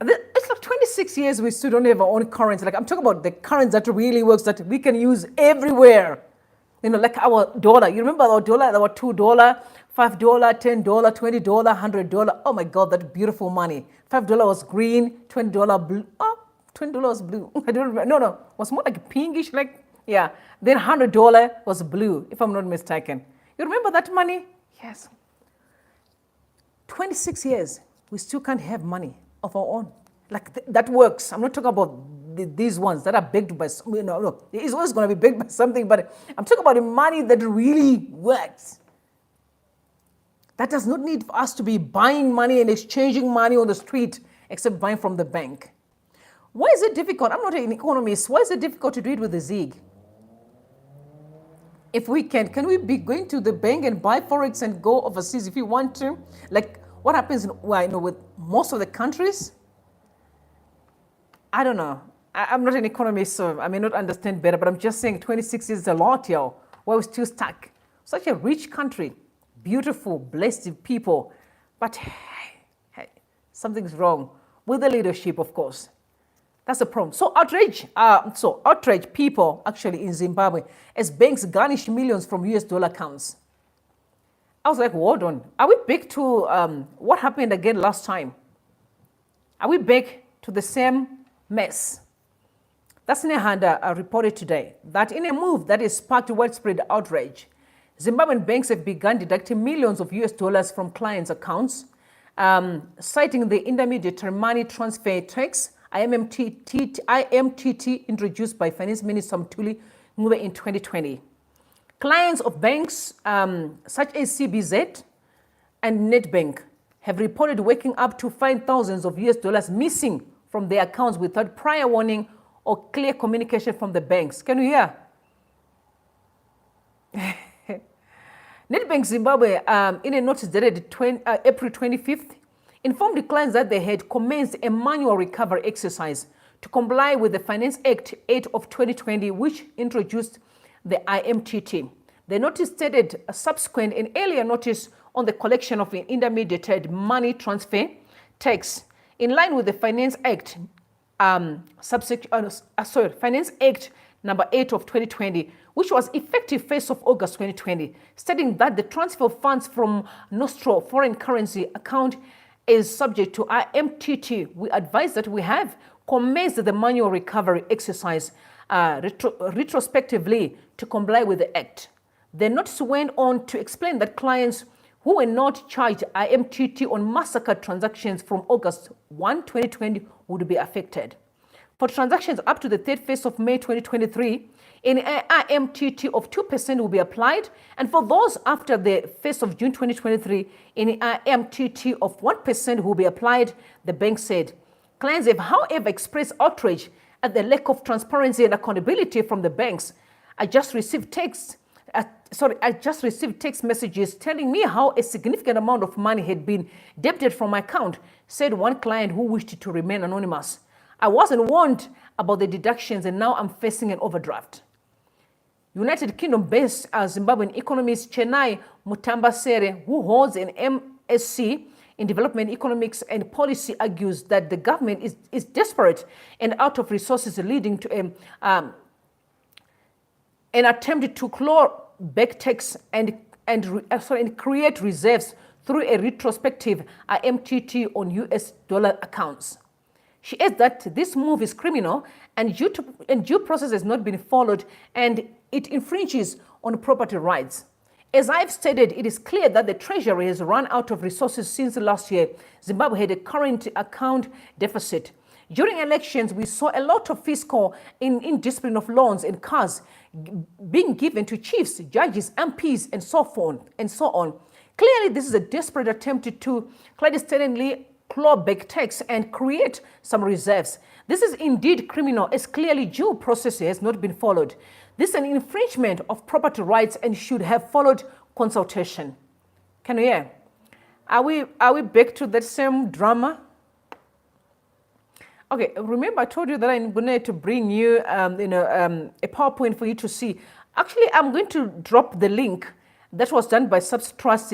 It's like 26 years we still don't have our own currency. Like, I'm talking about the currency that really works, that we can use everywhere. You know, like our dollar. You remember our dollar, our $2, $5, $10, $20, $100. Oh my God, that beautiful money. $5 was green, $20 blue. Oh, $20 was blue. I don't remember. No, it was more like pinkish, like, yeah. Then $100 was blue, if I'm not mistaken. You remember that money? Yes. 26 years, we still can't have money of our own. Like, that works. I'm not talking about these ones that are backed by, no, it's always going to be backed by something, but I'm talking about the money that really works. That does not need us to be buying money and exchanging money on the street, except buying from the bank. Why is it difficult? I'm not an economist. Why is it difficult to do it with the ZIG? If we can we be going to the bank and buy Forex and go overseas if you want to? Like what happens with most of the countries? I don't know. I'm not an economist, so I may not understand better, but I'm just saying 26 is a lot, yo. Why we're still stuck. Such a rich country, beautiful, blessed people. But hey, something's wrong with the leadership, of course. That's the problem. So outrage people actually in Zimbabwe as banks garnish millions from US dollar accounts. I was like, hold on. Are we back to what happened again last time? Are we back to the same mess? That's Nehanda reported today that in a move that has sparked widespread outrage, Zimbabwean banks have begun deducting millions of US dollars from clients' accounts, citing the intermediary money transfer tax, IMTT, introduced by Finance Minister Mthuli Ncube in 2020. Clients of banks such as CBZ and Nedbank have reported waking up to find thousands of US dollars missing from their accounts without prior warning or clear communication from the banks. Can you hear? Nedbank Zimbabwe, in a notice dated April 25th, informed the clients that they had commenced a manual recovery exercise to comply with the Finance Act 8 of 2020, which introduced the IMTT. The notice stated subsequent and earlier notice on the collection of an intermediated money transfer tax in line with the Finance Act, Finance Act number 8 of 2020, which was effective 1st of August 2020, stating that the transfer of funds from Nostro foreign currency account is subject to IMTT. We advise that we have commenced the manual recovery exercise retrospectively to comply with the Act. The notice went on to explain that clients who were not charged IMTT on Mastercard transactions from August 1, 2020 would be affected. For transactions up to the 31st of May 2023, an IMTT of 2% will be applied, and for those after the 1st of June 2023, an IMTT of 1% will be applied, the bank said. Clients have, however, expressed outrage at the lack of transparency and accountability from the banks. I just received text messages telling me how a significant amount of money had been debited from my account, said one client who wished to remain anonymous. I wasn't warned about the deductions and now I'm facing an overdraft. United Kingdom-based Zimbabwean economist Chenai Mutambasere, who holds an SC in Development, Economics and Policy argues that the government is desperate and out of resources, leading to an attempt to claw back tax and create reserves through a retrospective MTT on US dollar accounts. She adds that this move is criminal and due process has not been followed and it infringes on property rights. As I've stated, it is clear that the Treasury has run out of resources since last year. Zimbabwe had a current account deficit. During elections, we saw a lot of fiscal indiscipline of loans and cars being given to chiefs, judges, MPs, and so on. Clearly, this is a desperate attempt to clandestinely claw back tax and create some reserves. This is indeed criminal, as clearly due process has not been followed. This is an infringement of property rights and should have followed consultation. Can you hear? Are we back to that same drama? Okay, remember I told you that I'm going to bring you, a PowerPoint for you to see. Actually, I'm going to drop the link that was done by Subtrust,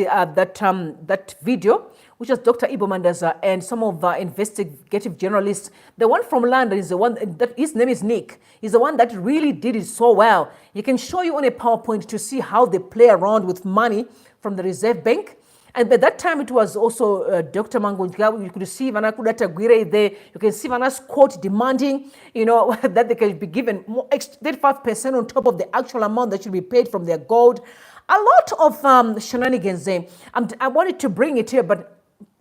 that video, which was Dr. Ibo Mandaza and some of the investigative journalists. The one from London is the one that his name is Nick. He's the one that really did it so well. He can show you on a PowerPoint to see how they play around with money from the Reserve Bank. And by that time, it was also Dr. Mnangagwa. You could see Vana Kudata Gwire there. You can see Vana's court demanding, that they can be given more 35% on top of the actual amount that should be paid from their gold. A lot of shenanigans there. I wanted to bring it here, but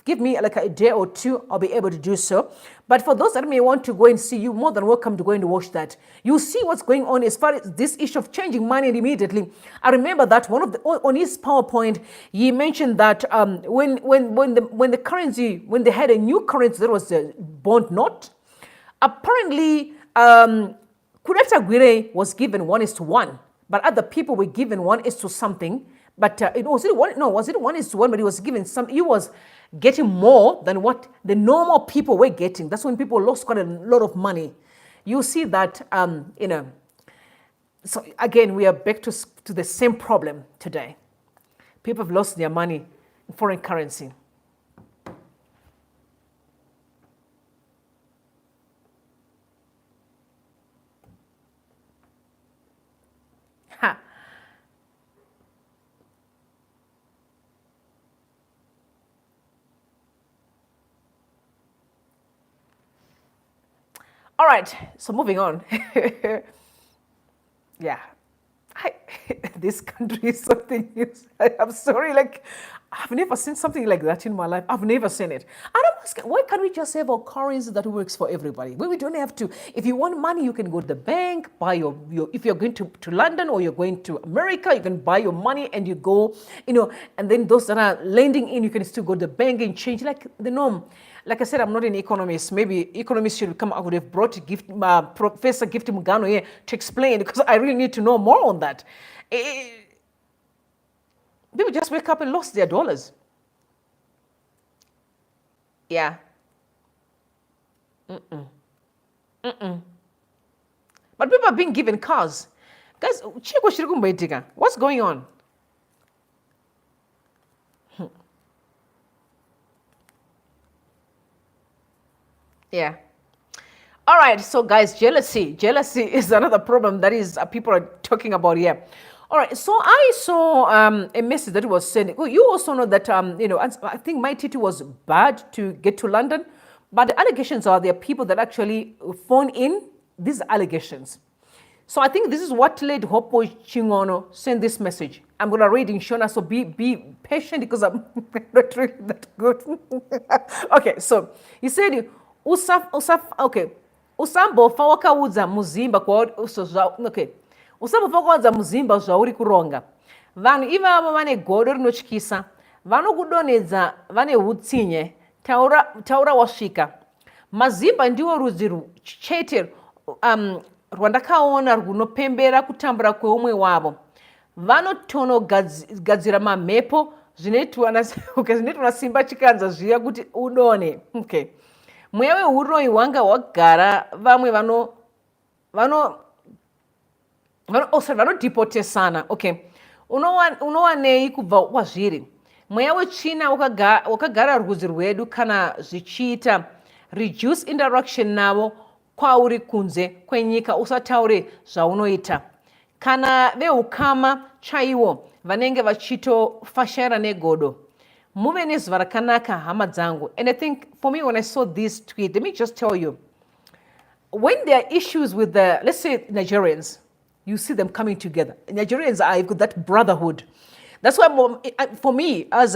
give me like a day or two, I'll be able to do so. But for those that may want to go and see, you're more than welcome to go and watch that. You see what's going on as far as this issue of changing money immediately. I remember that on his PowerPoint, he mentioned that when they had a new currency, there was a bond note. Apparently, Kudata Gwire was given 1:1, but other people were given 1:something. But was it 1:1? But he was given some. He was getting more than what the normal people were getting. That's when people lost quite a lot of money. You see that, So again, we are back to the same problem today. People have lost their money in foreign currency. Ha. All right, so moving on. Yeah, this country is something else. I'm sorry, I've never seen something like that in my life. I've never seen it. And I'm asking, why can't we just have a currency that works for everybody? We don't have to. If you want money, you can go to the bank, buy your if you're going to London or you're going to America, you can buy your money and you go, and then those that are lending in, you can still go to the bank and change like the norm. Like I said, I'm not an economist. Maybe economists should come. I would have brought Professor Gift Mugano here to explain, because I really need to know more on that. People just wake up and lost their dollars. Yeah. But people are being given cars. Guys, what's going on? Yeah. All right. So, guys, jealousy is another problem that is people are talking about here. All right. So I saw a message that was sent. Well, you also know that I think my TT was bad to get to London, but the allegations are there are people that actually phone in these allegations. So I think this is what led Hopo Chingono send this message. I'm going to read in Shona, so be patient because I'm not really that good. Okay. So he said. Usambo fawakauza muzimba kwa okay. Usambo fawakauza muzimba zvauri kuronga. Vanhu ivavo vane godo rinotyisa. Vanokudonedza vane hutsinye. Taura wasvika. Mazimba ndiwo rudzi chete rwandakaona runopembera kutambura kweumwe wavo. Vanotonogadzira mamhepo zvinoitwa simba chikanza zviya kuti udone. Okay. Mwewe uroyi wanga wagara vamwe vanodhipotesana. Okay. Unowanei kubva wazviri. mweya wechina wakagara rudzi rwedu kana zvichiita reduce interaction navo kwauri kunze kwenyika, usataure zvaunoita. Kana veukama chaiwo vanenge vachitofashara negodo, muve nezuva rakanaka hama dzangu. And I think for me, when I saw this tweet, let me just tell you, when there are issues with the, let's say, Nigerians, you see them coming together. Nigerians are got that brotherhood. That's why for me, as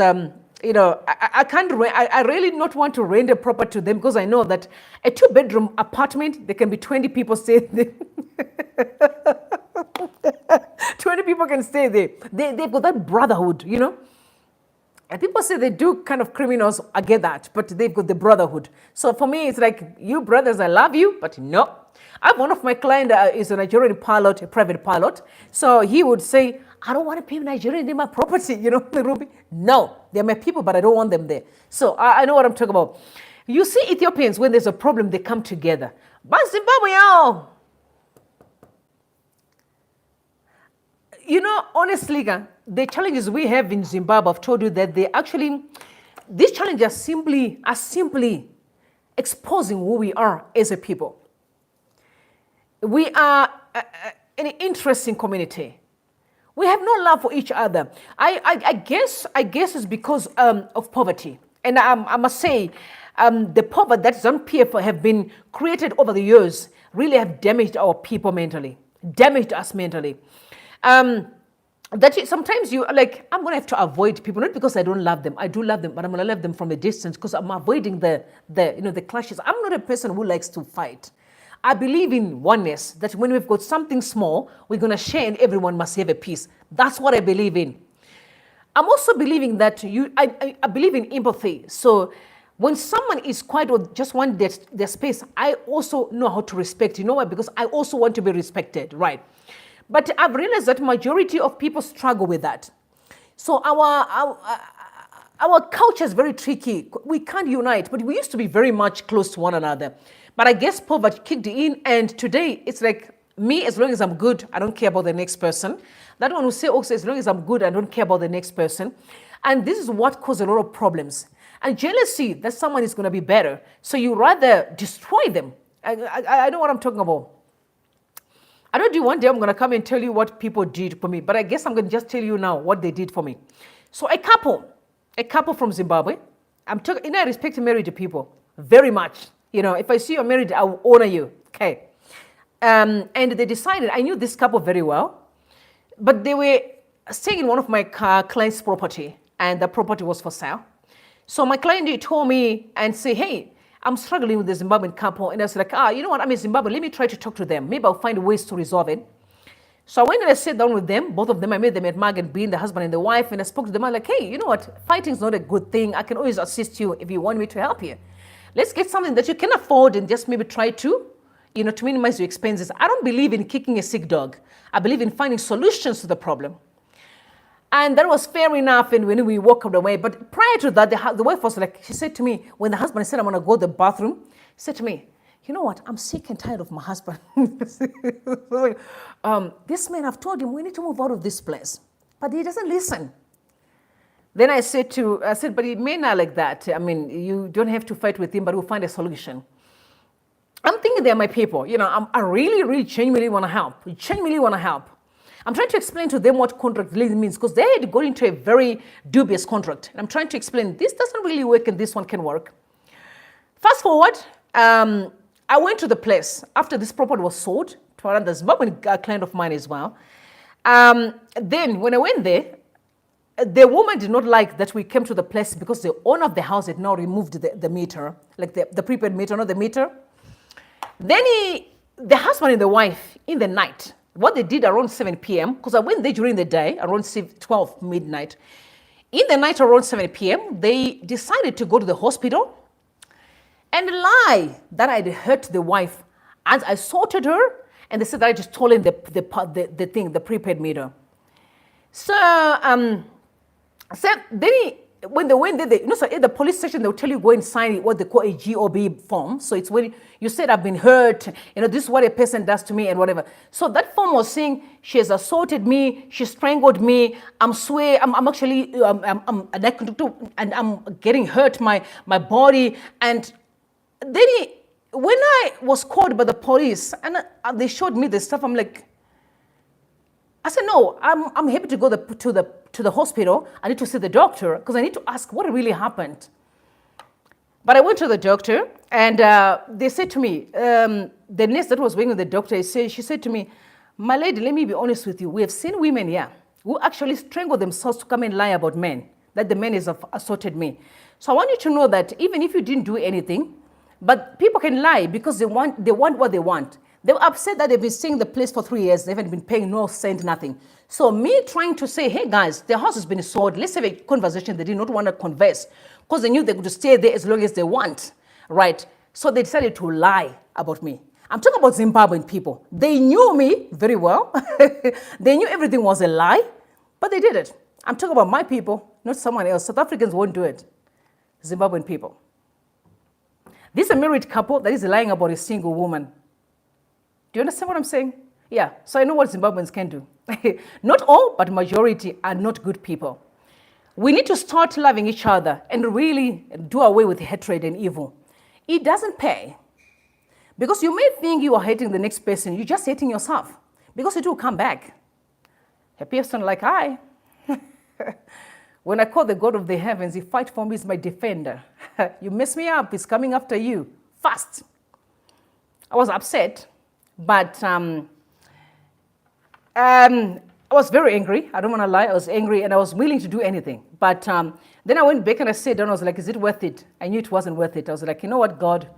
you know, I really not want to rent a property to them, because I know that a 2-bedroom apartment, there can be 20 people staying there. 20 people can stay there. They've got that brotherhood, you know. And people say they do kind of criminals, I get that, but they've got the brotherhood. So for me, it's like, you brothers, I love you, but no. I have one of my clients is a Nigerian pilot, a private pilot. So he would say, I don't want to pay Nigerian in my property, you know, Ruby. No, they're my people, but I don't want them there. So I know what I'm talking about. You see Ethiopians, when there's a problem, they come together. But Zimbabwe, oh. You know, honestly, the challenges we have in Zimbabwe, I've told you that they actually, these challenges are simply exposing who we are as a people. We are an interesting community. We have no love for each other. I guess it's because of poverty. And I must say, the poverty that ZANU-PF have been created over the years really have damaged our people mentally, damaged us mentally. That sometimes you like, I'm going to have to avoid people, not because I don't love them. I do love them, but I'm going to love them from a distance because I'm avoiding the clashes. I'm not a person who likes to fight. I believe in oneness, that when we've got something small, we're going to share and everyone must have a piece. That's what I believe in. I'm also believing that I believe in empathy. So when someone is quiet or just want their space, I also know how to respect. You know why? Because I also want to be respected, right? But I've realized that majority of people struggle with that. So our culture is very tricky. We can't unite, but we used to be very much close to one another. But I guess poverty kicked in, and today it's like, me, as long as I'm good, I don't care about the next person. That one will say also, as long as I'm good, I don't care about the next person. And this is what causes a lot of problems. And jealousy that someone is going to be better. So you rather destroy them. I know what I'm talking about. I don't do one day I'm going to come and tell you what people did for me, but I guess I'm going to just tell you now what they did for me. So a couple from Zimbabwe, I respect married people very much. You know, if I see you're married, I will honor you. Okay. And they decided, I knew this couple very well, but they were staying in one of my client's property, and the property was for sale. So my client told me and say, hey, I'm struggling with the Zimbabwean couple. And I was like, you know what, I'm in Zimbabwe. Let me try to talk to them. Maybe I'll find ways to resolve it. So I went and I sat down with them, both of them. I made them at Mag and Bean, the husband and the wife, and I spoke to them. I'm like, hey, you know what, fighting is not a good thing. I can always assist you if you want me to help you. Let's get something that you can afford and just maybe try to, you know, to minimize your expenses. I don't believe in kicking a sick dog. I believe in finding solutions to the problem. And that was fair enough, and when we walked away. But prior to that, the wife was like, she said to me, when the husband said, I'm going to go to the bathroom, she said to me, you know what, I'm sick and tired of my husband. This man, I've told him, we need to move out of this place. But he doesn't listen. Then I said, but he may not like that. I mean, you don't have to fight with him, but we'll find a solution. I'm thinking they're my people. You know, I really, really genuinely want to help. Genuinely want to help. I'm trying to explain to them what contract really means, because they had gone into a very dubious contract. And I'm trying to explain, this doesn't really work and this one can work. Fast forward, I went to the place after this property was sold to another Zimbabwean client of mine as well. Then when I went there, the woman did not like that we came to the place because the owner of the house had now removed the meter, like the prepaid meter, not the meter. Then the husband and the wife, in the night, what they did around 7 p.m., because I went there during the day, around 12 midnight. In the night around 7 p.m., they decided to go to the hospital and lie that I'd hurt the wife. And I sorted her, and they said that I just stolen the prepaid meter. So then when they went there, so at the police station, they'll tell you go and sign what they call a GOB form. So it's when you said I've been hurt, this is what a person does to me and whatever. So that form was saying she has assaulted me, she strangled me, I'm actually, and I'm getting hurt, my body. And then when I was called by the police and they showed me the stuff, I'm like, I said, no, I'm happy to go to the hospital. I need to see the doctor because I need to ask what really happened. But I went to the doctor and they said to me, the nurse that was working with the doctor, she said to me, my lady, let me be honest with you. We have seen women here who actually strangle themselves to come and lie about men, that the man has assaulted me. So I want you to know that even if you didn't do anything, but people can lie because they want what they want. They were upset that they've been staying in the place for 3 years. They haven't been paying no cent, nothing. So me trying to say, hey guys, the house has been sold. Let's have a conversation. They did not want to converse because they knew they could stay there as long as they want, right? So they decided to lie about me. I'm talking about Zimbabwean people. They knew me very well. They knew everything was a lie, but they did it. I'm talking about my people, not someone else. South Africans won't do it. Zimbabwean people. This is a married couple that is lying about a single woman. Do you understand what I'm saying? Yeah, so I know what Zimbabweans can do. Not all, but majority are not good people. We need to start loving each other and really do away with hatred and evil. It doesn't pay. Because you may think you are hating the next person, you're just hating yourself. Because it will come back. A person like I, when I call the God of the heavens, he fight for me, he's my defender. You mess me up, he's coming after you, fast. I was upset. But I was very angry. I don't want to lie. I was angry and I was willing to do anything. But then I went back and I sat down. I was like, is it worth it? I knew it wasn't worth it. I was like, you know what, God?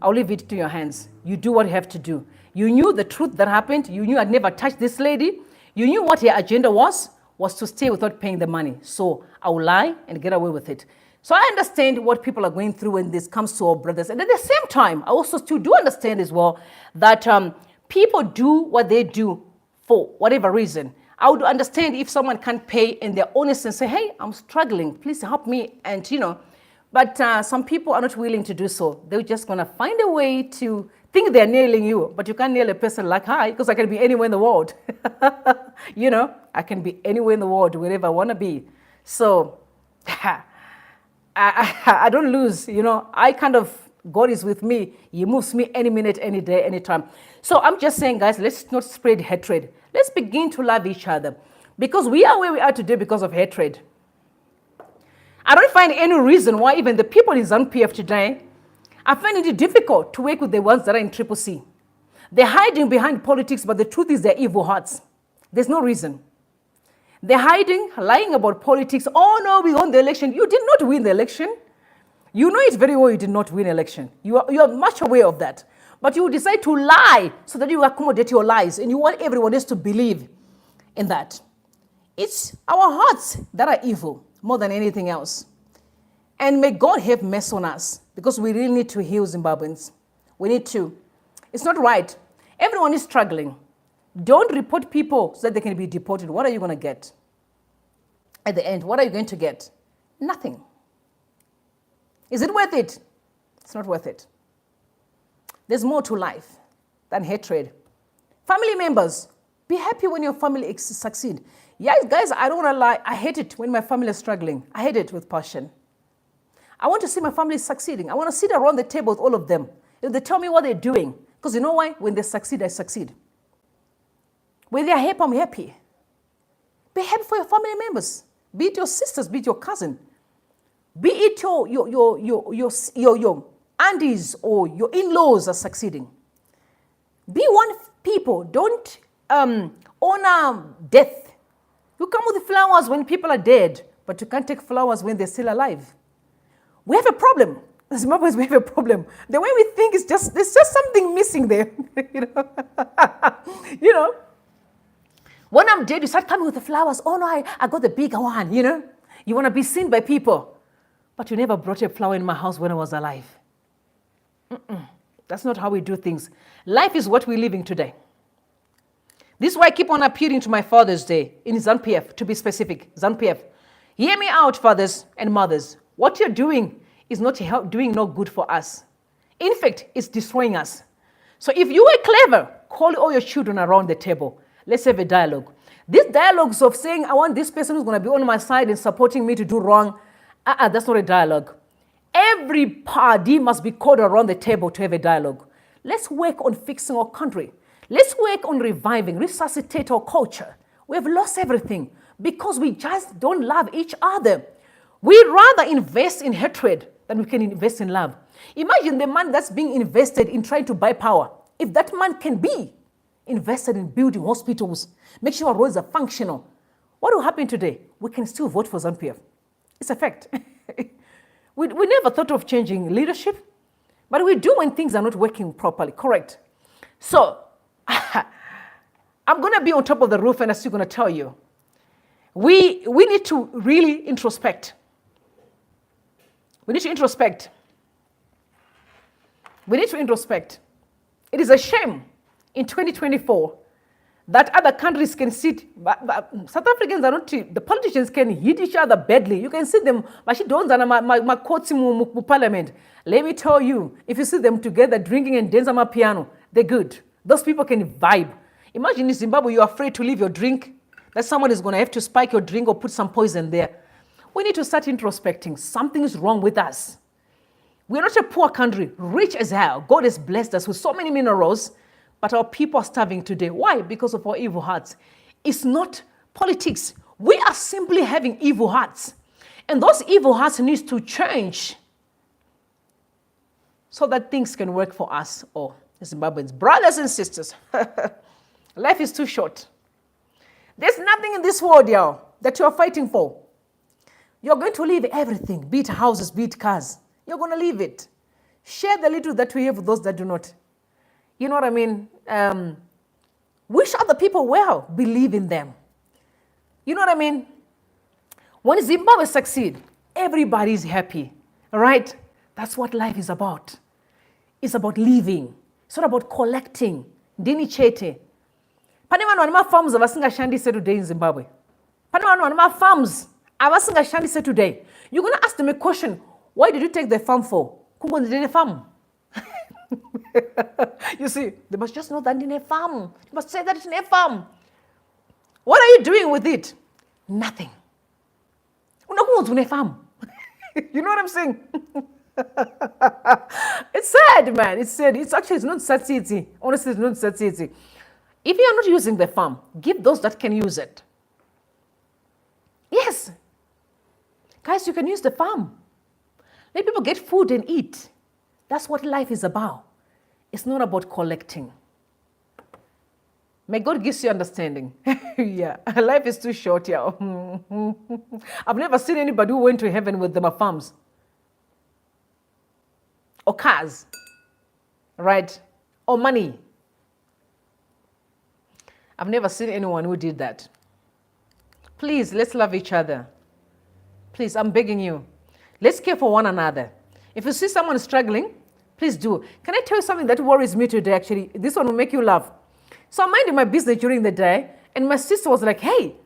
I'll leave it to your hands. You do what you have to do. You knew the truth that happened. You knew I'd never touched this lady. You knew what her agenda was to stay without paying the money. So I will lie and get away with it. So I understand what people are going through when this comes to our brothers. And at the same time, I also still do understand as well that people do what they do for whatever reason. I would understand if someone can't pay and they're honest and say, hey, I'm struggling, please help me. And, but some people are not willing to do so. They're just going to find a way to think they're nailing you. But you can't nail a person like I, because I can be anywhere in the world. I can be anywhere in the world, wherever I want to be. So I don't lose, I kind of, God is with me. He moves me any minute, any day, any time. So I'm just saying, guys, let's not spread hatred. Let's begin to love each other. Because we are where we are today because of hatred. I don't find any reason why even the people in ZANU-PF today are finding it difficult to work with the ones that are in Triple C. They're hiding behind politics, but the truth is they're evil hearts. There's no reason. They're hiding, lying about politics. Oh no, we won the election. You did not win the election. You know it very well you did not win the election. You are much aware of that. But you decide to lie so that you accommodate your lies and you want everyone else to believe in that. It's our hearts that are evil more than anything else. And may God have mercy on us because we really need to heal Zimbabweans. We need to. It's not right. Everyone is struggling. Don't report people so that they can be deported. What are you going to get? At the end, what are you going to get? Nothing. Is it worth it? It's not worth it. There's more to life than hatred. Family members, be happy when your family succeed. Yes, guys, I don't want to lie. I hate it when my family is struggling. I hate it with passion. I want to see my family succeeding. I want to sit around the table with all of them. If they tell me what they're doing. Because you know why? When they succeed, I succeed. When they're happy, I'm happy. Be happy for your family members. Be it your sisters, be it your cousin. Be it your aunties or your in-laws are succeeding. Be one people. Don't honor death. You come with flowers when people are dead, but you can't take flowers when they're still alive. We have a problem. As Zimbabweans, we have a problem. The way we think is there's just something missing there. When I'm dead, you start coming with the flowers. Oh no, I got the bigger one, You want to be seen by people. But you never brought a flower in my house when I was alive. That's not how we do things. Life is what we're living today. This is why I keep on appealing to my Father's Day in ZANU-PF, to be specific, ZANU-PF. Hear me out, fathers and mothers. What you're doing is not doing no good for us. In fact, it's destroying us. So if you were clever, call all your children around the table. Let's have a dialogue. These dialogues of saying, I want this person who's going to be on my side and supporting me to do wrong, that's not a dialogue. Every party must be called around the table to have a dialogue. Let's work on fixing our country. Let's work on reviving, resuscitate our culture. We have lost everything because we just don't love each other. We'd rather invest in hatred than we can invest in love. Imagine the man that's being invested in trying to buy power. If that man can be invested in building hospitals, make sure our roads are functional, what will happen today? We can still vote for ZANU-PF. It's a fact. We never thought of changing leadership, but we do when things are not working properly, correct? So, I'm going to be on top of the roof and I'm still going to tell you, we need to really introspect. We need to introspect. We need to introspect. It is a shame in 2024 that other countries can sit, but South Africans are not, the politicians can hit each other badly. You can see them, parliament. Let me tell you, if you see them together drinking and dancing on my piano, they're good. Those people can vibe. Imagine in Zimbabwe, you're afraid to leave your drink, that someone is going to have to spike your drink or put some poison there. We need to start introspecting. Something is wrong with us. We're not a poor country, rich as hell. God has blessed us with so many minerals, but our people are starving today. Why? Because of our evil hearts. It's not politics. We are simply having evil hearts. And those evil hearts need to change so that things can work for us all, Zimbabweans. Brothers and sisters, life is too short. There's nothing in this world, y'all, that you're fighting for. You're going to leave everything, be it houses, be it cars. You're going to leave it. Share the little that we have with those that do not. You know what I mean? Wish other people well. Believe in them. You know what I mean? When Zimbabwe succeeds, everybody is happy, right? That's what life is about. It's about living. It's not about collecting. Ndini chete. Pane vanhu vane mafarms avasingashandise today in Zimbabwe. Pane vanhu vane mafarms avasingashandise today. You're going to ask them a question. Why did you take the farm for? Kungonzile farm. You see, they must just know that in a farm. You must say that it's in a farm. What are you doing with it? Nothing. You know what I'm saying? It's sad, man. It's sad. It's not sad easy. Honestly, it's not sad easy. If you are not using the farm, give those that can use it. Yes. Guys, you can use the farm. Let people get food and eat. That's what life is about. It's not about collecting. May God give you understanding. Yeah, life is too short, yeah. I've never seen anybody who went to heaven with their farms or cars, right? Or money. I've never seen anyone who did that. Please, let's love each other. Please, I'm begging you. Let's care for one another. If you see someone struggling, please do. Can I tell you something that worries me today, actually? This one will make you laugh. So I'm minding my business during the day, and my sister was like, hey,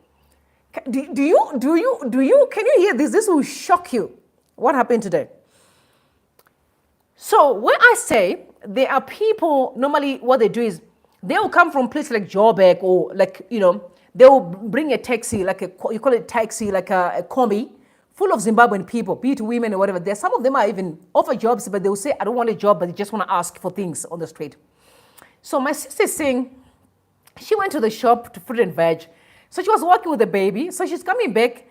can you hear this? This will shock you. What happened today? So when I say there are people, normally what they do is they will come from places like Joburg or like, they will bring a taxi, you call it taxi, like a combi, full of Zimbabwean people, be it women or whatever. There, some of them are even offer jobs, but they will say, I don't want a job, but they just want to ask for things on the street. So my sister is saying, she went to the shop to fruit and veg. So she was walking with the baby. So she's coming back.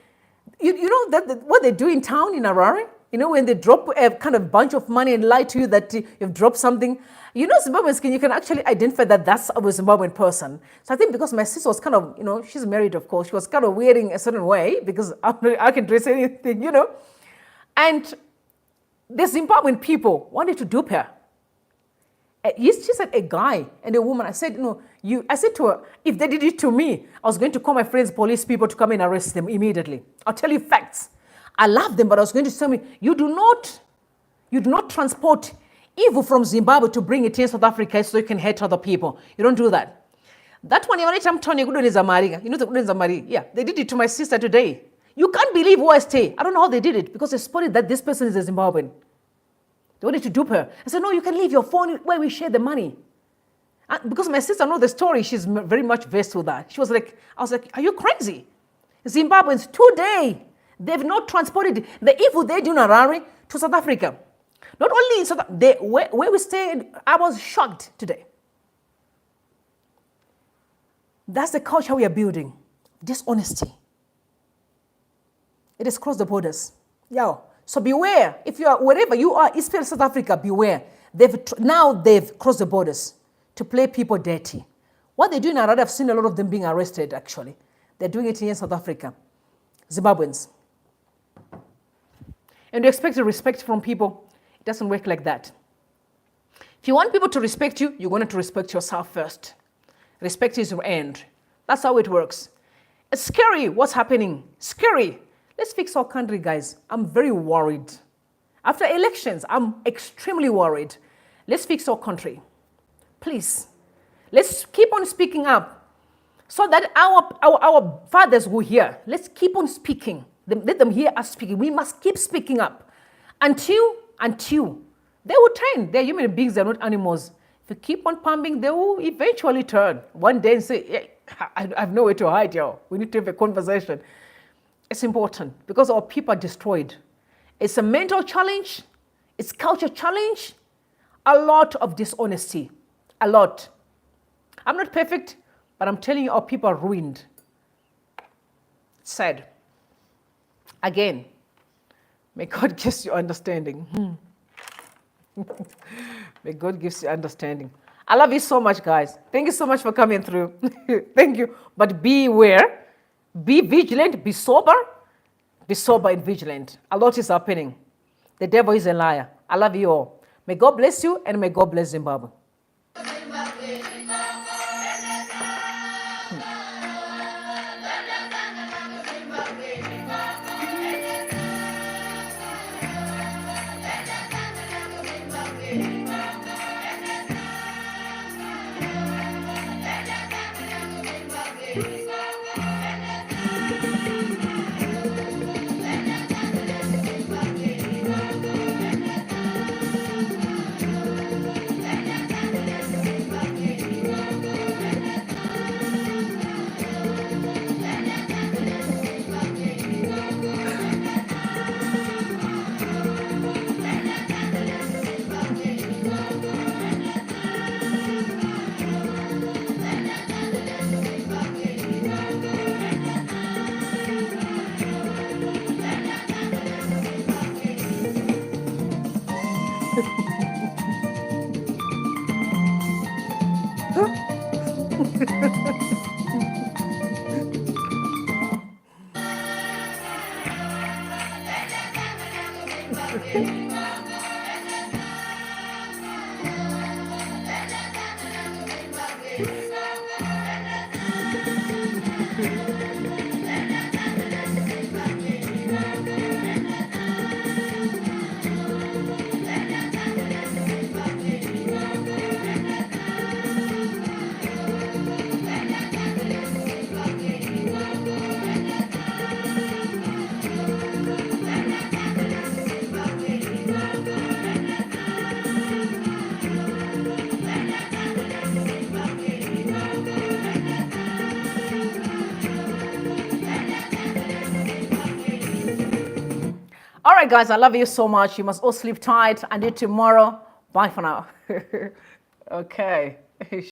You know what they do in town in Harare? When they drop a kind of bunch of money and lie to you that you've dropped something. Zimbabweans, you can actually identify that that's a Zimbabwean person. So I think because my sister was kind of, she's married, of course. She was kind of wearing a certain way because I can dress anything, And the Zimbabwean people wanted to dupe her. She said a guy and a woman. I said, I said to her, if they did it to me, I was going to call my friends, police people to come and arrest them immediately. I'll tell you facts. I love them, but I was going to tell me, you do not transport evil from Zimbabwe to bring it in South Africa so you can hurt other people. You don't do that. That one, yeah, they did it to my sister today. You can't believe OST. I don't know how they did it because they spotted that this person is a Zimbabwean. They wanted to dupe her. I said, no, you can leave your phone where we share the money. And because my sister knows the story, she's very much versed with that. She was like, I was like, are you crazy? Zimbabweans today, they've not transported the evil they do in Harare to South Africa. Not only in South Africa, where we stayed, I was shocked today. That's the culture we are building. Dishonesty. It has crossed the borders. Yo. So beware. If you are, wherever you are, Eastfield, South Africa, beware. Now they've crossed the borders to play people dirty. What they do in Harare, I've seen a lot of them being arrested, actually. They're doing it here in South Africa. Zimbabweans. And you expect respect from people. It doesn't work like that. If you want people to respect you, you're going to respect yourself first. Respect is your end. That's how it works. It's scary what's happening. Scary. Let's fix our country, guys. I'm very worried. After elections, I'm extremely worried. Let's fix our country. Please. Let's keep on speaking up so that our fathers will hear. Let's keep on speaking. Let them hear us speaking. We must keep speaking up until they will turn. They're human beings. They're not animals. If you keep on pumping, they will eventually turn one day and say, hey, I have nowhere to hide, yo. We need to have a conversation. It's important because our people are destroyed. It's a mental challenge. It's culture challenge. A lot of dishonesty. A lot. I'm not perfect, but I'm telling you, our people are ruined. It's sad. Again, may God give you understanding. May God give you understanding. I love you so much, guys. Thank you so much for coming through. Thank you. But beware. Be vigilant, be sober and vigilant. A lot is happening. The devil is a liar. I love you all. May God bless you and may God bless Zimbabwe. All right, guys, I love you so much. You must all sleep tight. Until tomorrow. Bye for now. Okay.